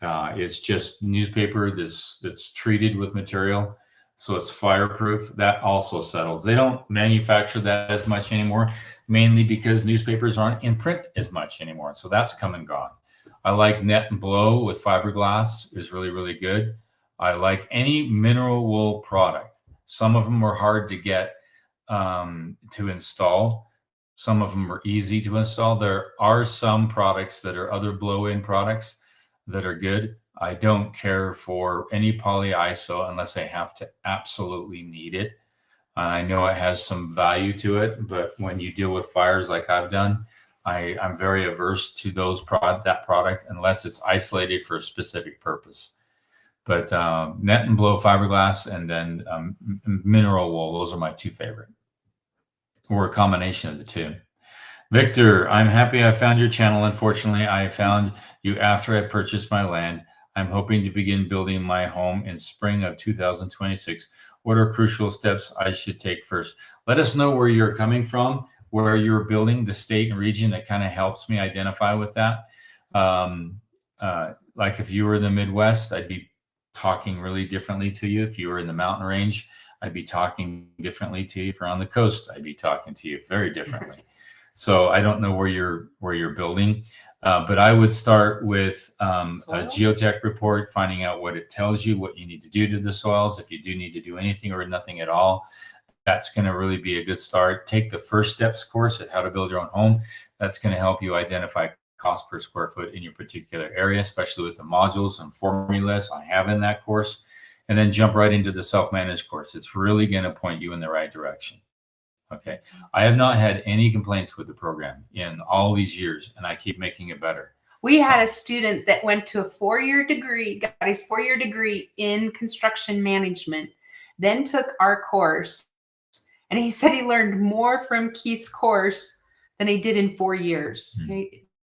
It's just newspaper that's treated with material, so it's fireproof. That also settles. They don't manufacture that as much anymore, mainly because newspapers aren't in print as much anymore. So that's come and gone. I like net and blow with fiberglass is really, really good. I like any mineral wool product. Some of them are hard to get to install. Some of them are easy to install. There are some products that are other blow-in products that are good. I don't care for any polyiso unless I have to absolutely need it. I know it has some value to it, but when you deal with fires like I've done, I'm very averse to that product unless it's isolated for a specific purpose. But net and blow fiberglass and then mineral wool, those are my two favorite, or a combination of the two. Victor, I'm happy I found your channel. Unfortunately, I found you after I purchased my land. I'm hoping to begin building my home in spring of 2026. What are crucial steps I should take first? Let us know where you're coming from, where you're building, the state and region. That kind of helps me identify with that. Like if you were in the Midwest, I'd be talking really differently to you. If you were in the mountain range, I'd be talking differently to you. If you're on the coast, I'd be talking to you very differently. So I don't know where you're building, but I would start with a geotech report, finding out what it tells you, what you need to do to the soils. If you do need to do anything or nothing at all, that's going to really be a good start. Take the first steps course at how to build your own home. That's going to help you identify cost per square foot in your particular area, especially with the modules and formulas I have in that course. And then jump right into the self-managed course. It's really going to point you in the right direction. Okay. I have not had any complaints with the program in all these years, and I keep making it better. We had a student that went to a 4-year degree, got his 4-year degree in construction management, then took our course. And he said he learned more from Keith's course than he did in 4 years.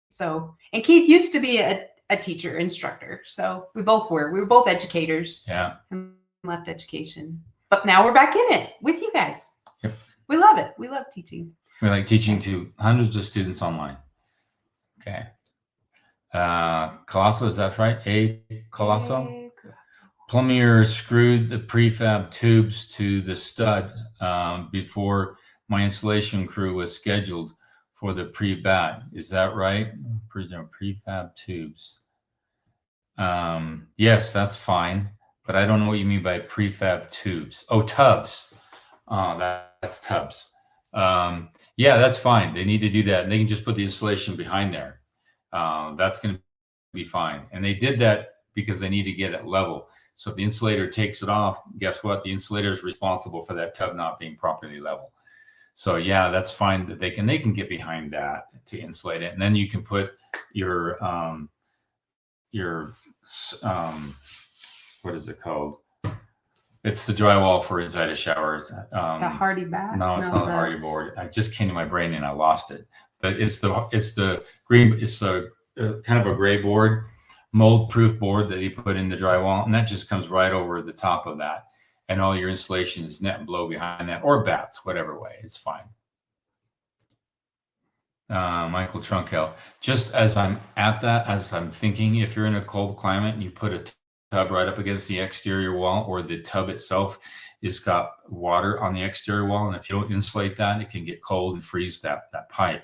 So, and Keith used to be a teacher, instructor. So we both were. We were both educators. Yeah. And left education. But now we're back in it with you guys. Yep. We love it. We love teaching. We like teaching to hundreds of students online. Okay. Colosso, is that right? Colosso? Plumber screwed the prefab tubes to the stud before my installation crew was scheduled for the pre-bat. Is that right? Prefab tubes. Yes, that's fine. But I don't know what you mean by prefab tubes. Oh, tubs. Oh, that's tubs. Yeah, that's fine. They need to do that. And they can just put the installation behind there. That's going to be fine. And they did that because they need to get it level. So if the insulator takes it off, guess what? The insulator is responsible for that tub not being properly level. So yeah, that's fine that they can get behind that to insulate it. And then you can put your what is it called? It's the drywall for inside a shower. The Hardy bath? No, it's not the Hardy board. I just came to my brain and I lost it. But it's the green. It's the kind of a gray board, mold-proof board that you put in the drywall, and that just comes right over the top of that. And all your insulation is net and blow behind that, or bats, whatever way. It's fine. Michael Trunkel. Just as I'm at that, as I'm thinking, if you're in a cold climate and you put a tub right up against the exterior wall, or the tub itself is got water on the exterior wall, and if you don't insulate that, it can get cold and freeze that pipe.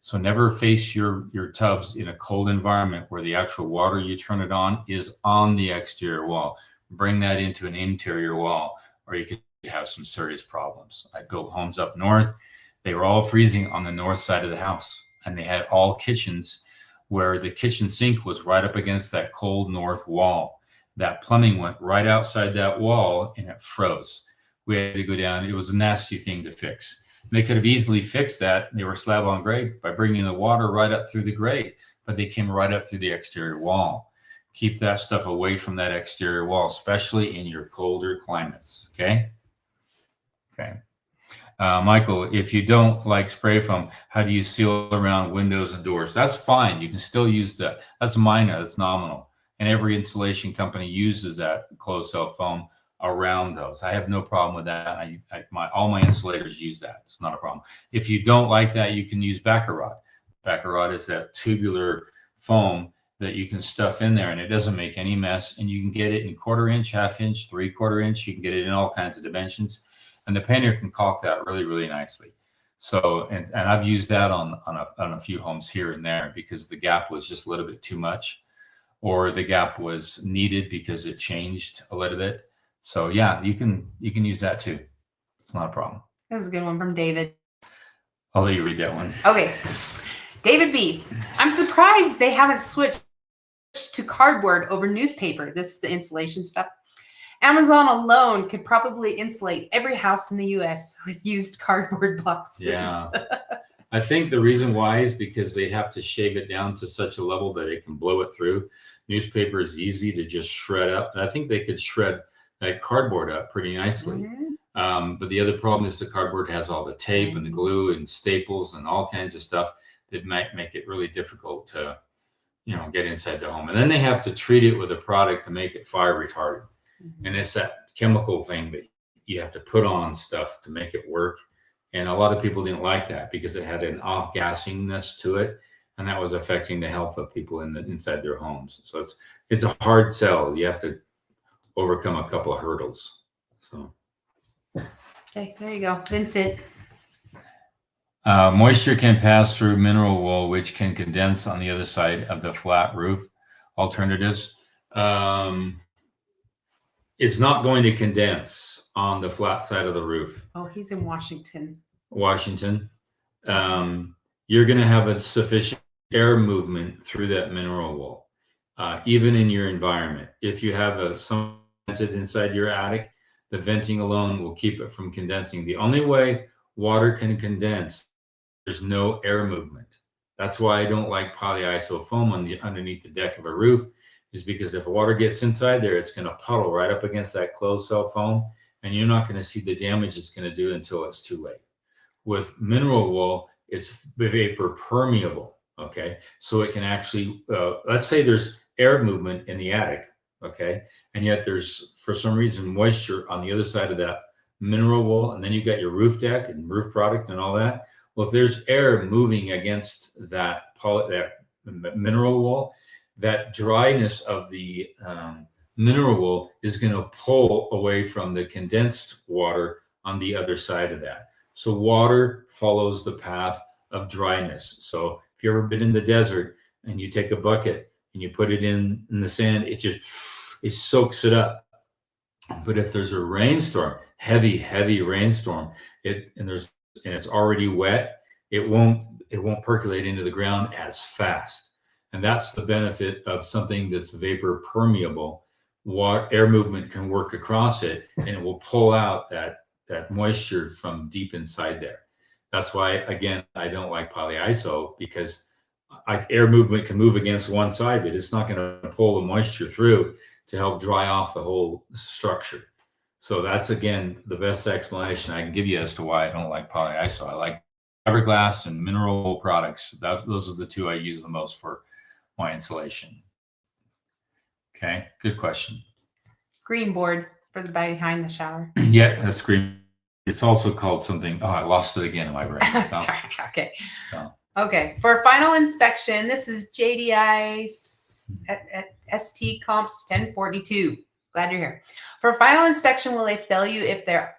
So never face your tubs in a cold environment where the actual water you turn it on is on the exterior wall. Bring that into an interior wall, or you could have some serious problems. I built homes up north. They were all freezing on the north side of the house, and they had all kitchens where the kitchen sink was right up against that cold north wall. That plumbing went right outside that wall and it froze. We had to go down. It was a nasty thing to fix. They could have easily fixed that. They were slab on grade by bringing the water right up through the grade, but they came right up through the exterior wall. Keep that stuff away from that exterior wall, especially in your colder climates. Okay. Okay. Michael, if you don't like spray foam, how do you seal around windows and doors? That's fine. You can still use that. That's minor. That's nominal. And every insulation company uses that closed cell foam around those. I have no problem with that. All my insulators use that. It's not a problem. If you don't like that, you can use Baccarat. Baccarat is that tubular foam that you can stuff in there, and it doesn't make any mess. And you can get it in 1/4 inch, 1/2 inch, 3/4 inch. You can get it in all kinds of dimensions. And the painter can caulk that really, really nicely. So, and I've used that on a few homes here and there because the gap was just a little bit too much, or the gap was needed because it changed a little bit. So yeah, you can use that too. It's not a problem. This is a good one from David. I'll let you read that one. Okay. David B. I'm surprised they haven't switched to cardboard over newspaper. This is the insulation stuff. Amazon alone could probably insulate every house in the U.S. with used cardboard boxes. Yeah. I think the reason why is because they have to shave it down to such a level that it can blow it through. Newspaper is easy to just shred up. And I think they could shred that cardboard up pretty nicely. Mm-hmm. But the other problem is the cardboard has all the tape and the glue and staples and all kinds of stuff that might make it really difficult to, get inside the home. And then they have to treat it with a product to make it fire retardant. Mm-hmm. And it's that chemical thing that you have to put on stuff to make it work. And a lot of people didn't like that because it had an off-gassingness to it, and that was affecting the health of people inside their homes. So it's a hard sell. You have to overcome a couple of hurdles. So okay, there you go, Vincent. Moisture can pass through mineral wool, which can condense on the other side of the flat roof. Alternatives. It's not going to condense on the flat side of the roof. Oh, he's in Washington. You're going to have a sufficient air movement through that mineral wool, even in your environment. If you have some vented inside your attic, the venting alone will keep it from condensing. The only way water can condense, there's no air movement. That's why I don't like polyiso foam underneath the deck of a roof, is because if water gets inside there, it's going to puddle right up against that closed cell foam, and you're not going to see the damage it's going to do until it's too late. With mineral wool, it's vapor permeable. Okay, so it can actually, let's say there's air movement in the attic. Okay, and yet there's, for some reason, moisture on the other side of that mineral wool, and then you got your roof deck and roof product and all that. Well, if there's air moving against that mineral wool, that dryness of the mineral wool is going to pull away from the condensed water on the other side of that. So water follows the path of dryness. So if you've ever been in the desert and you take a bucket and you put it in the sand, it soaks it up. But if there's a rainstorm, heavy rainstorm, and it's already wet, it won't percolate into the ground as fast. And that's the benefit of something that's vapor permeable. Air movement can work across it, and it will pull out that moisture from deep inside there. That's why, again, I don't like polyiso, because air movement can move against one side, but it's not going to pull the moisture through to help dry off the whole structure. So that's, again, the best explanation I can give you as to why I don't like polyiso. I like fiberglass and mineral products. Those are the two I use the most for my insulation. Okay, good question. Green board for the behind the shower. Yeah, that's green. It's also called something. Oh, I lost it again in my brain. Sorry. Okay. So. Okay. For final inspection, this is JDI at ST Comps 1042. Glad you're here. For final inspection, will they fail you if there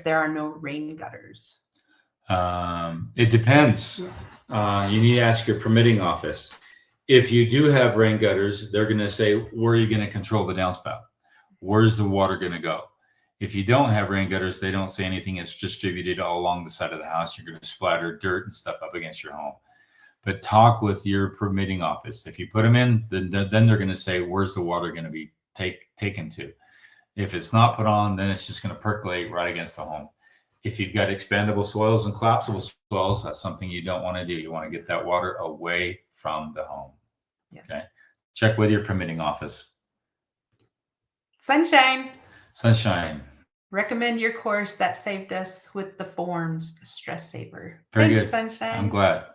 are no rain gutters? It depends. Yeah. You need to ask your permitting office. If you do have rain gutters, they're going to say, where are you going to control the downspout? Where's the water going to go? If you don't have rain gutters, they don't say anything. It's distributed all along the side of the house. You're going to splatter dirt and stuff up against your home. But talk with your permitting office. If you put them in, then they're going to say, where's the water going to be taken to? If it's not put on, then it's just going to percolate right against the home. If you've got expandable soils and collapsible soils, that's something you don't want to do. You want to get that water away from the home. Yeah. Okay. Check with your permitting office. Sunshine. Recommend your course that saved us with the forms, Stress Saver. Very Thanks, good. Sunshine. I'm glad.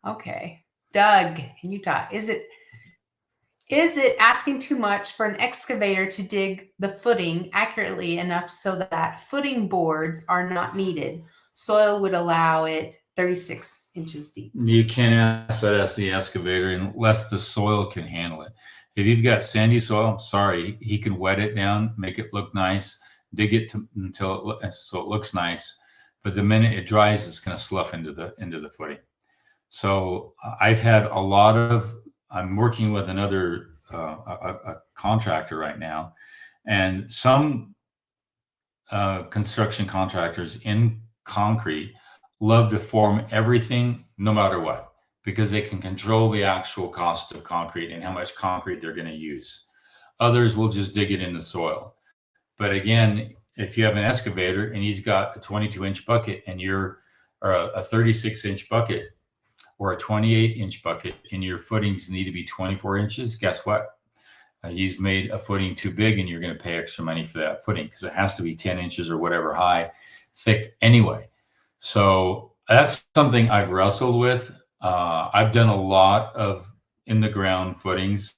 Okay. Doug, can you talk? Is it asking too much for an excavator to dig the footing accurately enough so that footing boards are not needed? Soil would allow it 36 inches deep. You can't ask that as the excavator unless the soil can handle it. If you've got sandy soil, sorry, he can wet it down, make it look nice, dig it so it looks nice. But the minute it dries, it's going to slough into the footing. So I've had a lot of. I'm working with another a contractor right now, and some construction contractors in concrete love to form everything no matter what, because they can control the actual cost of concrete and how much concrete they're going to use. Others will just dig it in the soil. But again, if you have an excavator and he's got a 22-inch bucket and you're a 36-inch bucket or a 28-inch bucket and your footings need to be 24 inches, guess what? He's made a footing too big and you're going to pay extra money for that footing because it has to be 10 inches or whatever high, thick anyway. So that's something I've wrestled with. I've done a lot of in the ground footings.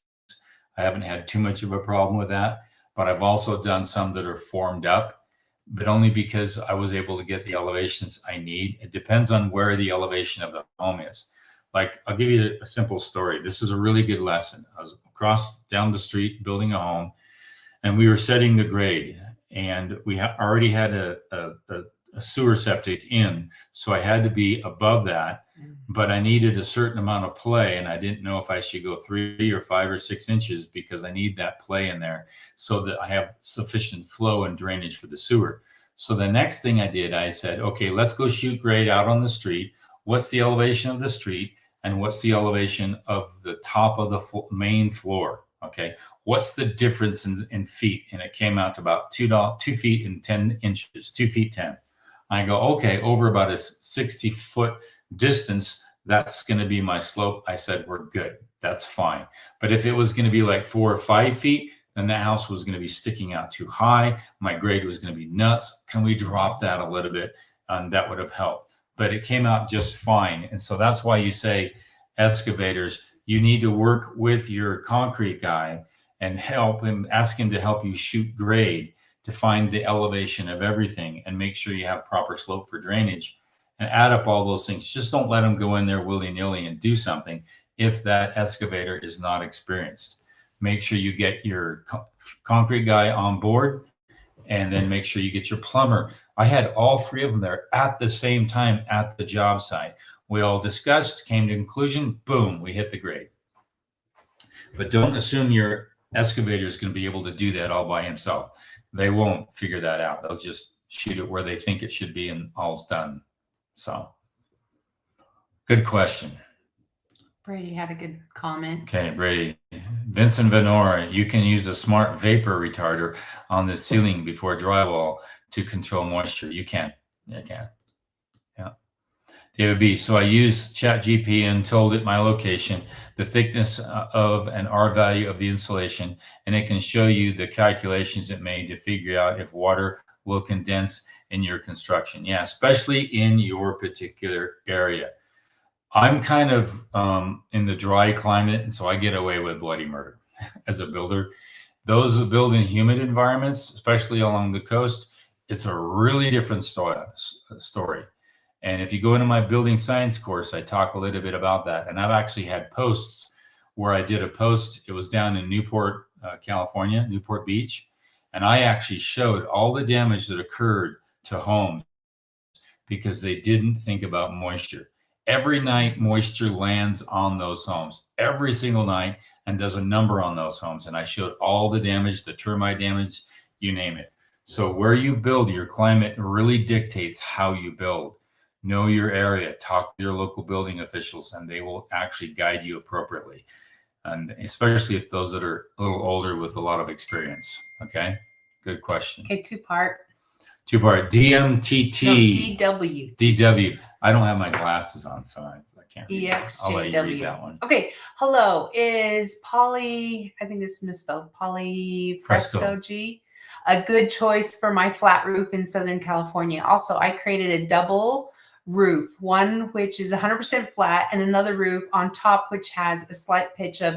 I haven't had too much of a problem with that, but I've also done some that are formed up, but only because I was able to get the elevations I need. It depends on where the elevation of the home is. Like, I'll give you a simple story. This is a really good lesson. I was down the street building a home, and we were setting the grade, and we already had a sewer septic in, so I had to be above that, but I needed a certain amount of play, and I didn't know if I should go 3 or 5 or 6 inches because I need that play in there so that I have sufficient flow and drainage for the sewer. So the next thing I did, I said, okay, let's go shoot grade out on the street. What's the elevation of the street? And what's the elevation of the top of the main floor? Okay, what's the difference in feet? And it came out to about 2 feet and 10 inches, 2 feet 10. I go, okay, over about a 60-foot distance, That's going to be my slope. I said, we're good. That's fine. But if it was going to be like 4 or 5 feet, then the house was going to be sticking out too high. My grade was going to be nuts. Can we drop that a little bit? That would have helped. But it came out just fine. And so that's why you say excavators, you need to work with your concrete guy and help him, ask him to help you shoot grade to find the elevation of everything and make sure you have proper slope for drainage and add up all those things. Just don't let them go in there willy-nilly and do something if that excavator is not experienced. Make sure you get your concrete guy on board, and then make sure you get your plumber. I had all 3 of them there at the same time at the job site. We all discussed, came to conclusion, boom, we hit the grade. But don't assume your excavator is going to be able to do that all by himself. They won't figure that out. They'll just shoot it where they think it should be and all's done. So, good question. Brady had a good comment. Okay, Brady. Vincent Venora, you can use a smart vapor retarder on the ceiling before drywall to control moisture. You can. You can. Yeah. David B. So I used ChatGPT and told it my location, the thickness of and R value of the insulation, and it can show you the calculations it made to figure out if water will condense in your construction. Yeah, especially in your particular area. I'm kind of in the dry climate, and so I get away with bloody murder as a builder. Those who build in humid environments, especially along the coast, it's a really different story. And if you go into my building science course, I talk a little bit about that. And I've actually had posts where I did a post. It was down in Newport, California, Newport Beach. And I actually showed all the damage that occurred to homes because they didn't think about moisture. Every night, moisture lands on those homes, every single night, and does a number on those homes. And I showed all the damage, the termite damage, you name it. So where you build, your climate really dictates how you build. Know your area, talk to your local building officials, and they will actually guide you appropriately. And especially if those that are a little older with a lot of experience. Okay, good question. Okay, two-part. DMTT. No, DW. DW. I don't have my glasses on, so I can't read that. I'll let you read EXJW. that one. Okay, hello. Is Poly, I think this is misspelled, Poly Fresco G, a good choice for my flat roof in Southern California? Also, I created a double roof, one which is 100% flat and another roof on top which has a slight pitch of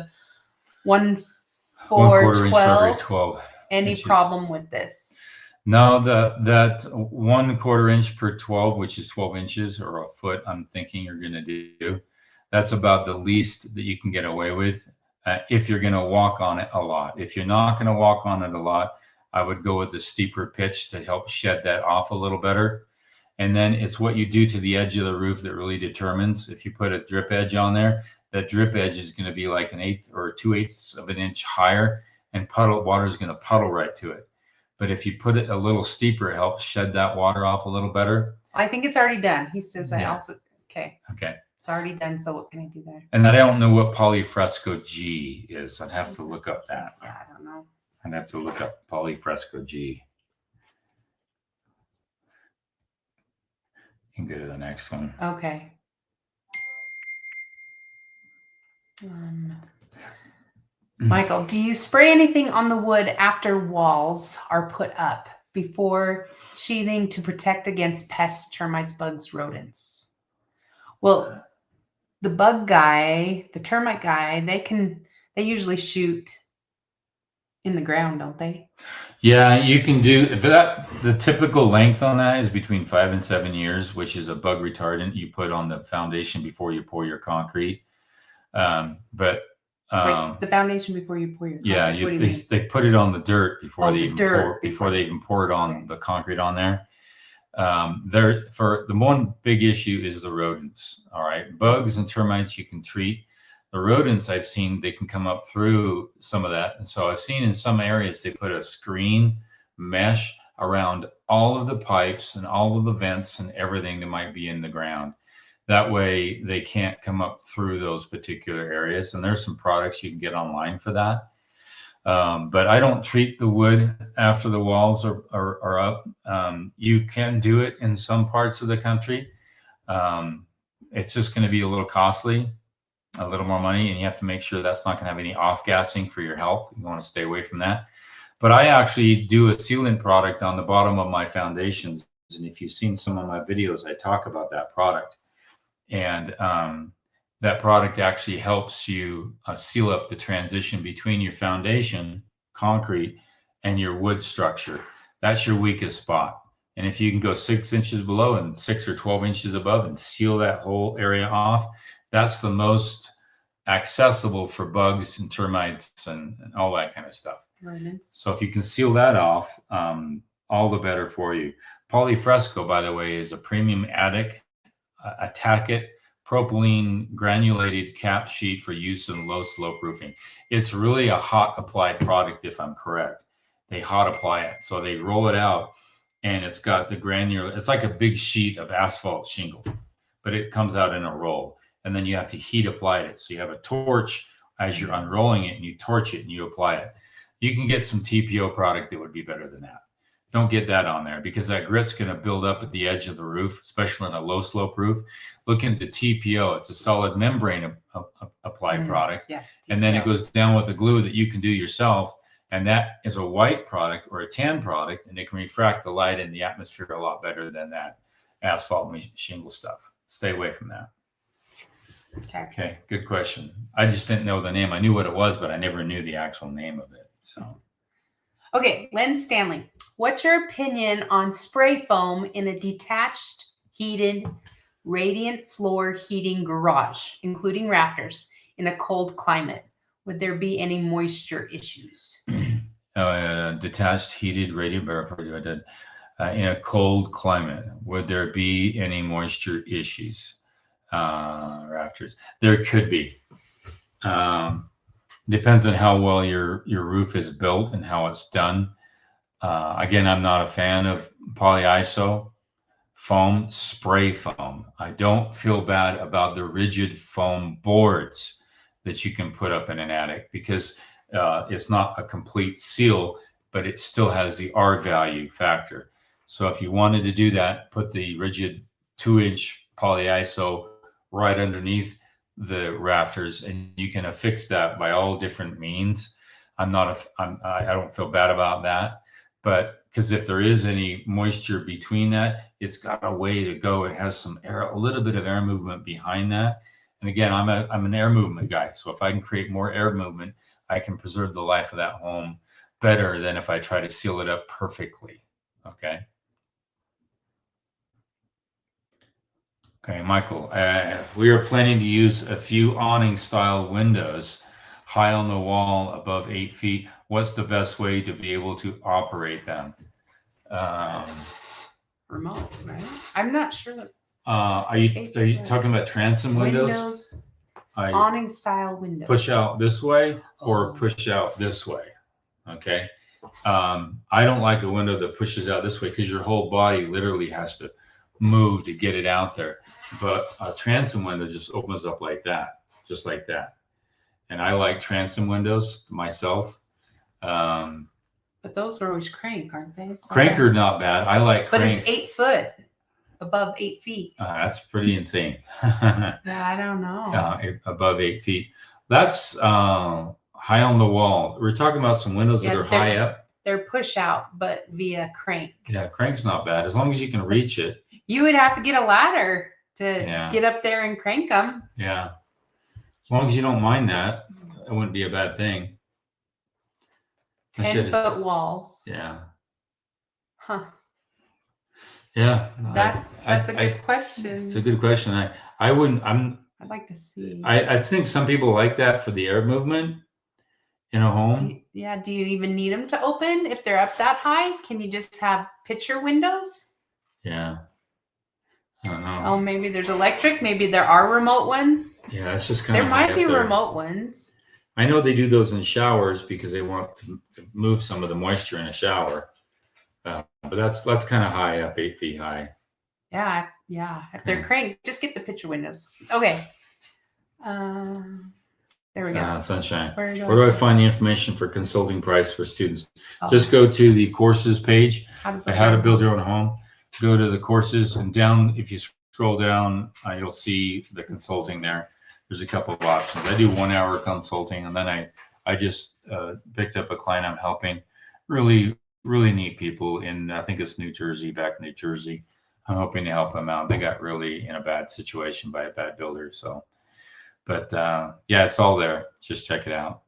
1/4 12. Any inches. problem with this? No, that 1/4 inch per 12, which is 12 inches or a foot, I'm thinking you're going to do. That's about the least that you can get away with if you're going to walk on it a lot. If you're not going to walk on it a lot, I would go with the steeper pitch to help shed that off a little better. And then it's what you do to the edge of the roof that really determines. If you put a drip edge on there, that drip edge is going to be like 1/8 or 2/8 of an inch higher, and water is going to puddle right to it. But if you put it a little steeper, it helps shed that water off a little better. I think it's already done. He says I Yeah. also, okay. Okay. It's already done, so what can I do there? And I don't know what Polyfresco G is. I'd have to look up that. Yeah, I don't know. I'd have to look up Polyfresco G. You can go to the next one. Okay. Michael, do you spray anything on the wood after walls are put up before sheathing to protect against pests, termites, bugs, rodents? Well, the bug guy, the termite guy, they usually shoot in the ground, don't they? Yeah, you can do, but the typical length on that is between 5 and 7 years, which is a bug retardant you put on the foundation before you pour your concrete. Wait, the foundation before you pour your concrete. Yeah, they put it on the dirt before they even pour it on Okay. the concrete on there. For the one big issue is the rodents. All right, bugs and termites you can treat. The rodents I've seen, they can come up through some of that. And so I've seen in some areas they put a screen mesh around all of the pipes and all of the vents and everything that might be in the ground. That way they can't come up through those particular areas. And there's some products you can get online for that. But I don't treat the wood after the walls are up. You can do it in some parts of the country. it's just going to be a little costly, a little more money, and you have to make sure that's not going to have any off-gassing for your health. You want to stay away from that. But I actually do a sealant product on the bottom of my foundations. And if you've seen some of my videos, I talk about that product. And that product actually helps you seal up the transition between your foundation, concrete, and your wood structure. That's your weakest spot. And if you can go 6 inches below and 6 or 12 inches above and seal that whole area off, that's the most accessible for bugs and termites and all that kind of stuff. So if you can seal that off, all the better for you. Polyfresco, by the way, is a premium attic, attack it, propylene granulated cap sheet for use in low slope roofing. It's really a hot applied product, if I'm correct. They hot apply it. So they roll it out and it's got the granular, it's like a big sheet of asphalt shingle, but it comes out in a roll. And then you have to heat apply it. So you have a torch as you're unrolling it and you torch it and you apply it. You can get some TPO product that would be better than that. Don't get that on there because that grit's going to build up at the edge of the roof, especially on a low slope roof. Look into TPO. It's a solid membrane applied product. Yeah, and then it goes down with the glue that you can do yourself. And that is a white product or a tan product, and it can refract the light in the atmosphere a lot better than that asphalt shingle stuff. Stay away from that. Okay, good question. I just didn't know the name. I knew what it was, but I never knew the actual name of it. So, okay, Lynn Stanley, what's your opinion on spray foam in a detached, heated, radiant floor heating garage, including rafters, in a cold climate? Would there be any moisture issues? Detached, heated, radiant, in a cold climate, would there be any moisture issues? Rafters, there could be. Depends on how well your roof is built and how it's done. Again, I'm not a fan of polyiso foam, spray foam. I don't feel bad about the rigid foam boards that you can put up in an attic because it's not a complete seal, but it still has the R value factor. So if you wanted to do that, put the rigid 2-inch polyiso right underneath the rafters, and you can affix that by all different means. I don't feel bad about that, but because if there is any moisture between that, it's got a way to go. It has some air, a little bit of air movement behind that. And again, I'm an air movement guy. So if I can create more air movement, I can preserve the life of that home better than if I try to seal it up perfectly. Okay. Okay, Michael, we are planning to use a few awning style windows high on the wall above 8 feet. What's the best way to be able to operate them? Remote, right? I'm not sure. Are you talking about transom windows? Awning style windows. Push out this way or push out this way. Okay. I don't like a window that pushes out this way because your whole body literally has to move to get it out there. But a transom window just opens up like that, just like that. And I like transom windows myself. But those are always crank, aren't they? So crank are not bad. I like crank. But it's 8 foot, above 8 feet. That's pretty insane. Yeah, I don't know. Above 8 feet. That's high on the wall. We're talking about some windows that are high up. They're push out, but via crank. Yeah, crank's not bad as long as you can reach it. You would have to get a ladder to get up there and crank them. Yeah. As long as you don't mind that, it wouldn't be a bad thing. 10-foot walls. Yeah. Huh. Yeah. That's a good question. It's a good question. I'd like to see. I think some people like that for the air movement in a home. Do you even need them to open if they're up that high? Can you just have picture windows? Yeah. I don't know. Oh, maybe there's electric. Maybe there are remote ones. Yeah, it's just kind of. There might be remote ones. I know they do those in showers because they want to move some of the moisture in a shower. But that's kind of high up, 8 feet high. Yeah. If they're cranked, just get the picture windows. Okay. There we go. Sunshine. Where do I find the information for consulting price for students? Just go to the courses page. How to build your own home. Go to the courses and down. If you scroll down, you'll see the consulting there. There's a couple of options. I do 1 hour consulting, and then I just picked up a client I'm helping. Really, really neat people in, I think it's New Jersey, back in New Jersey. I'm hoping to help them out. They got really in a bad situation by a bad builder. So, but yeah, it's all there. Just check it out.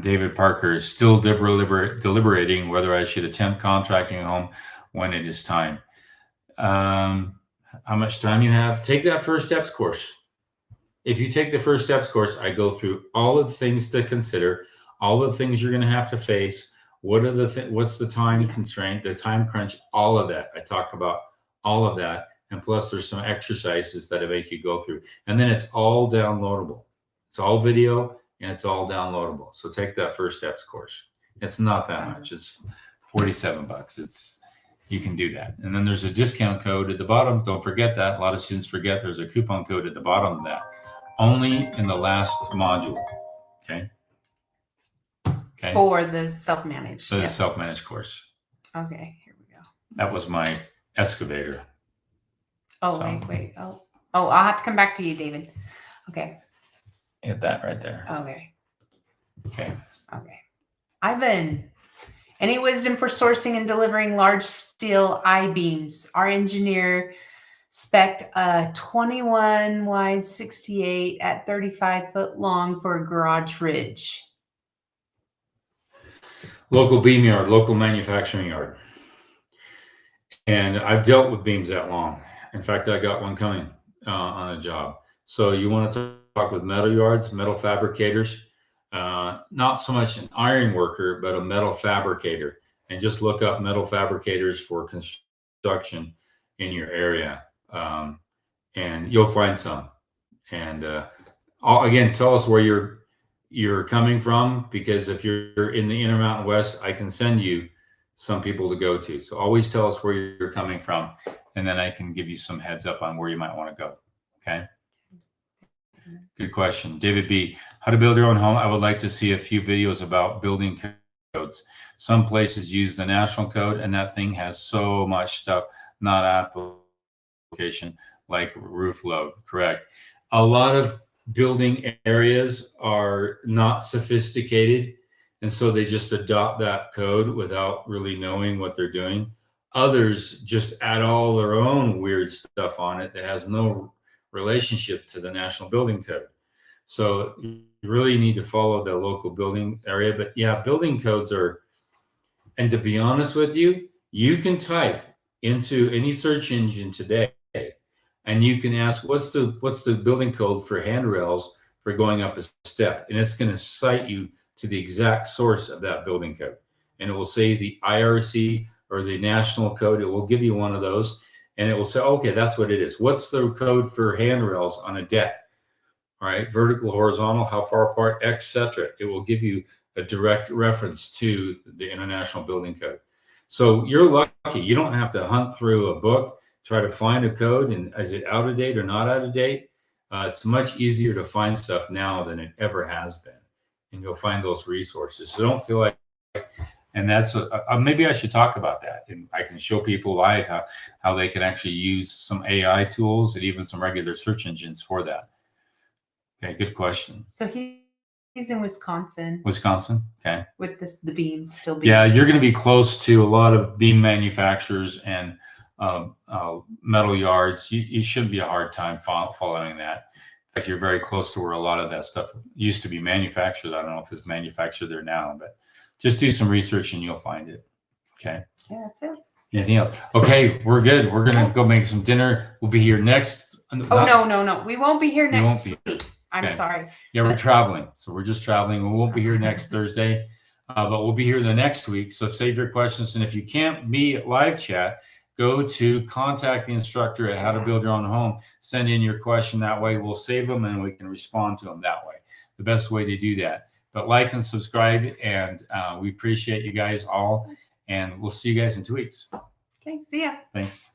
David Parker is still deliberating whether I should attempt contracting a home when it is time. How much time you have? Take that first steps course. If you take the first steps course, I go through all of the things to consider, all the things you're going to have to face. What's the time constraint, the time crunch, all of that. I talk about all of that. And plus there's some exercises that I make you go through. And then it's all downloadable. It's all video and it's all downloadable. So take that first steps course. It's not that much. It's $47. You can do that. And then there's a discount code at the bottom. Don't forget that. A lot of students forget there's a coupon code at the bottom of that. Only in the last module. Okay. Okay. For the self-managed. For the self-managed course. Okay, here we go. That was my excavator. Oh, so, wait. Oh, I'll have to come back to you, David. Okay. Hit that right there. Okay. Okay. Any wisdom for sourcing and delivering large steel I-beams? Our engineer spec'd a 21 wide 68 at 35 foot long for a garage ridge. Local beam yard, local manufacturing yard. And I've dealt with beams that long. In fact, I got one coming on a job. So you want to talk with metal yards, metal fabricators, not so much an iron worker, but a metal fabricator. And just look up metal fabricators for construction in your area. And you'll find some. And again, tell us where you're coming from, because if you're in the Intermountain West, I can send you some people to go to. So always tell us where you're coming from, and then I can give you some heads up on where you might want to go. Okay. Good question. David B. How to build your own home. I would like to see a few videos about building codes. Some places use the national code, and that thing has so much stuff not application, like roof load. Correct. A lot of building areas are not sophisticated, and so they just adopt that code without really knowing what they're doing. Others just add all their own weird stuff on it that has no relationship to the National Building Code. So you really need to follow the local building area. But yeah, building codes are, and to be honest with you, you can type into any search engine today and you can ask, what's the building code for handrails for going up a step? And it's going to cite you to the exact source of that building code. And it will say the IRC or the national code. It will give you one of those. And it will say, okay, that's what it is. What's the code for handrails on a deck? All right, vertical, horizontal, how far apart, etc. It will give you a direct reference to the International Building Code. So you're lucky. You don't have to hunt through a book, try to find a code, and is it out of date or not out of date? It's much easier to find stuff now than it ever has been. And you'll find those resources. So don't feel like, and that's maybe I should talk about that. And I can show people live how they can actually use some AI tools and even some regular search engines for that. Okay, good question. So he's in Wisconsin. Wisconsin, okay. With the beams still being. Yeah, you're going to be close to a lot of beam manufacturers and metal yards. You shouldn't be a hard time following that. In fact, you're very close to where a lot of that stuff used to be manufactured. I don't know if it's manufactured there now, but just do some research and you'll find it. Okay. Yeah, that's it. Anything else? Okay, we're good. We're going to go make some dinner. We'll be here next. Oh, no. We won't be here next week. I'm sorry. Yeah, we're traveling. So we're just traveling. We won't be here next Thursday, but we'll be here the next week. So save your questions. And if you can't be at live chat, go to contact the instructor at How to Build Your Own Home. Send in your question that way. We'll save them and we can respond to them that way. The best way to do that. But like and subscribe, and we appreciate you guys all. And we'll see you guys in 2 weeks. Okay, see ya. Thanks.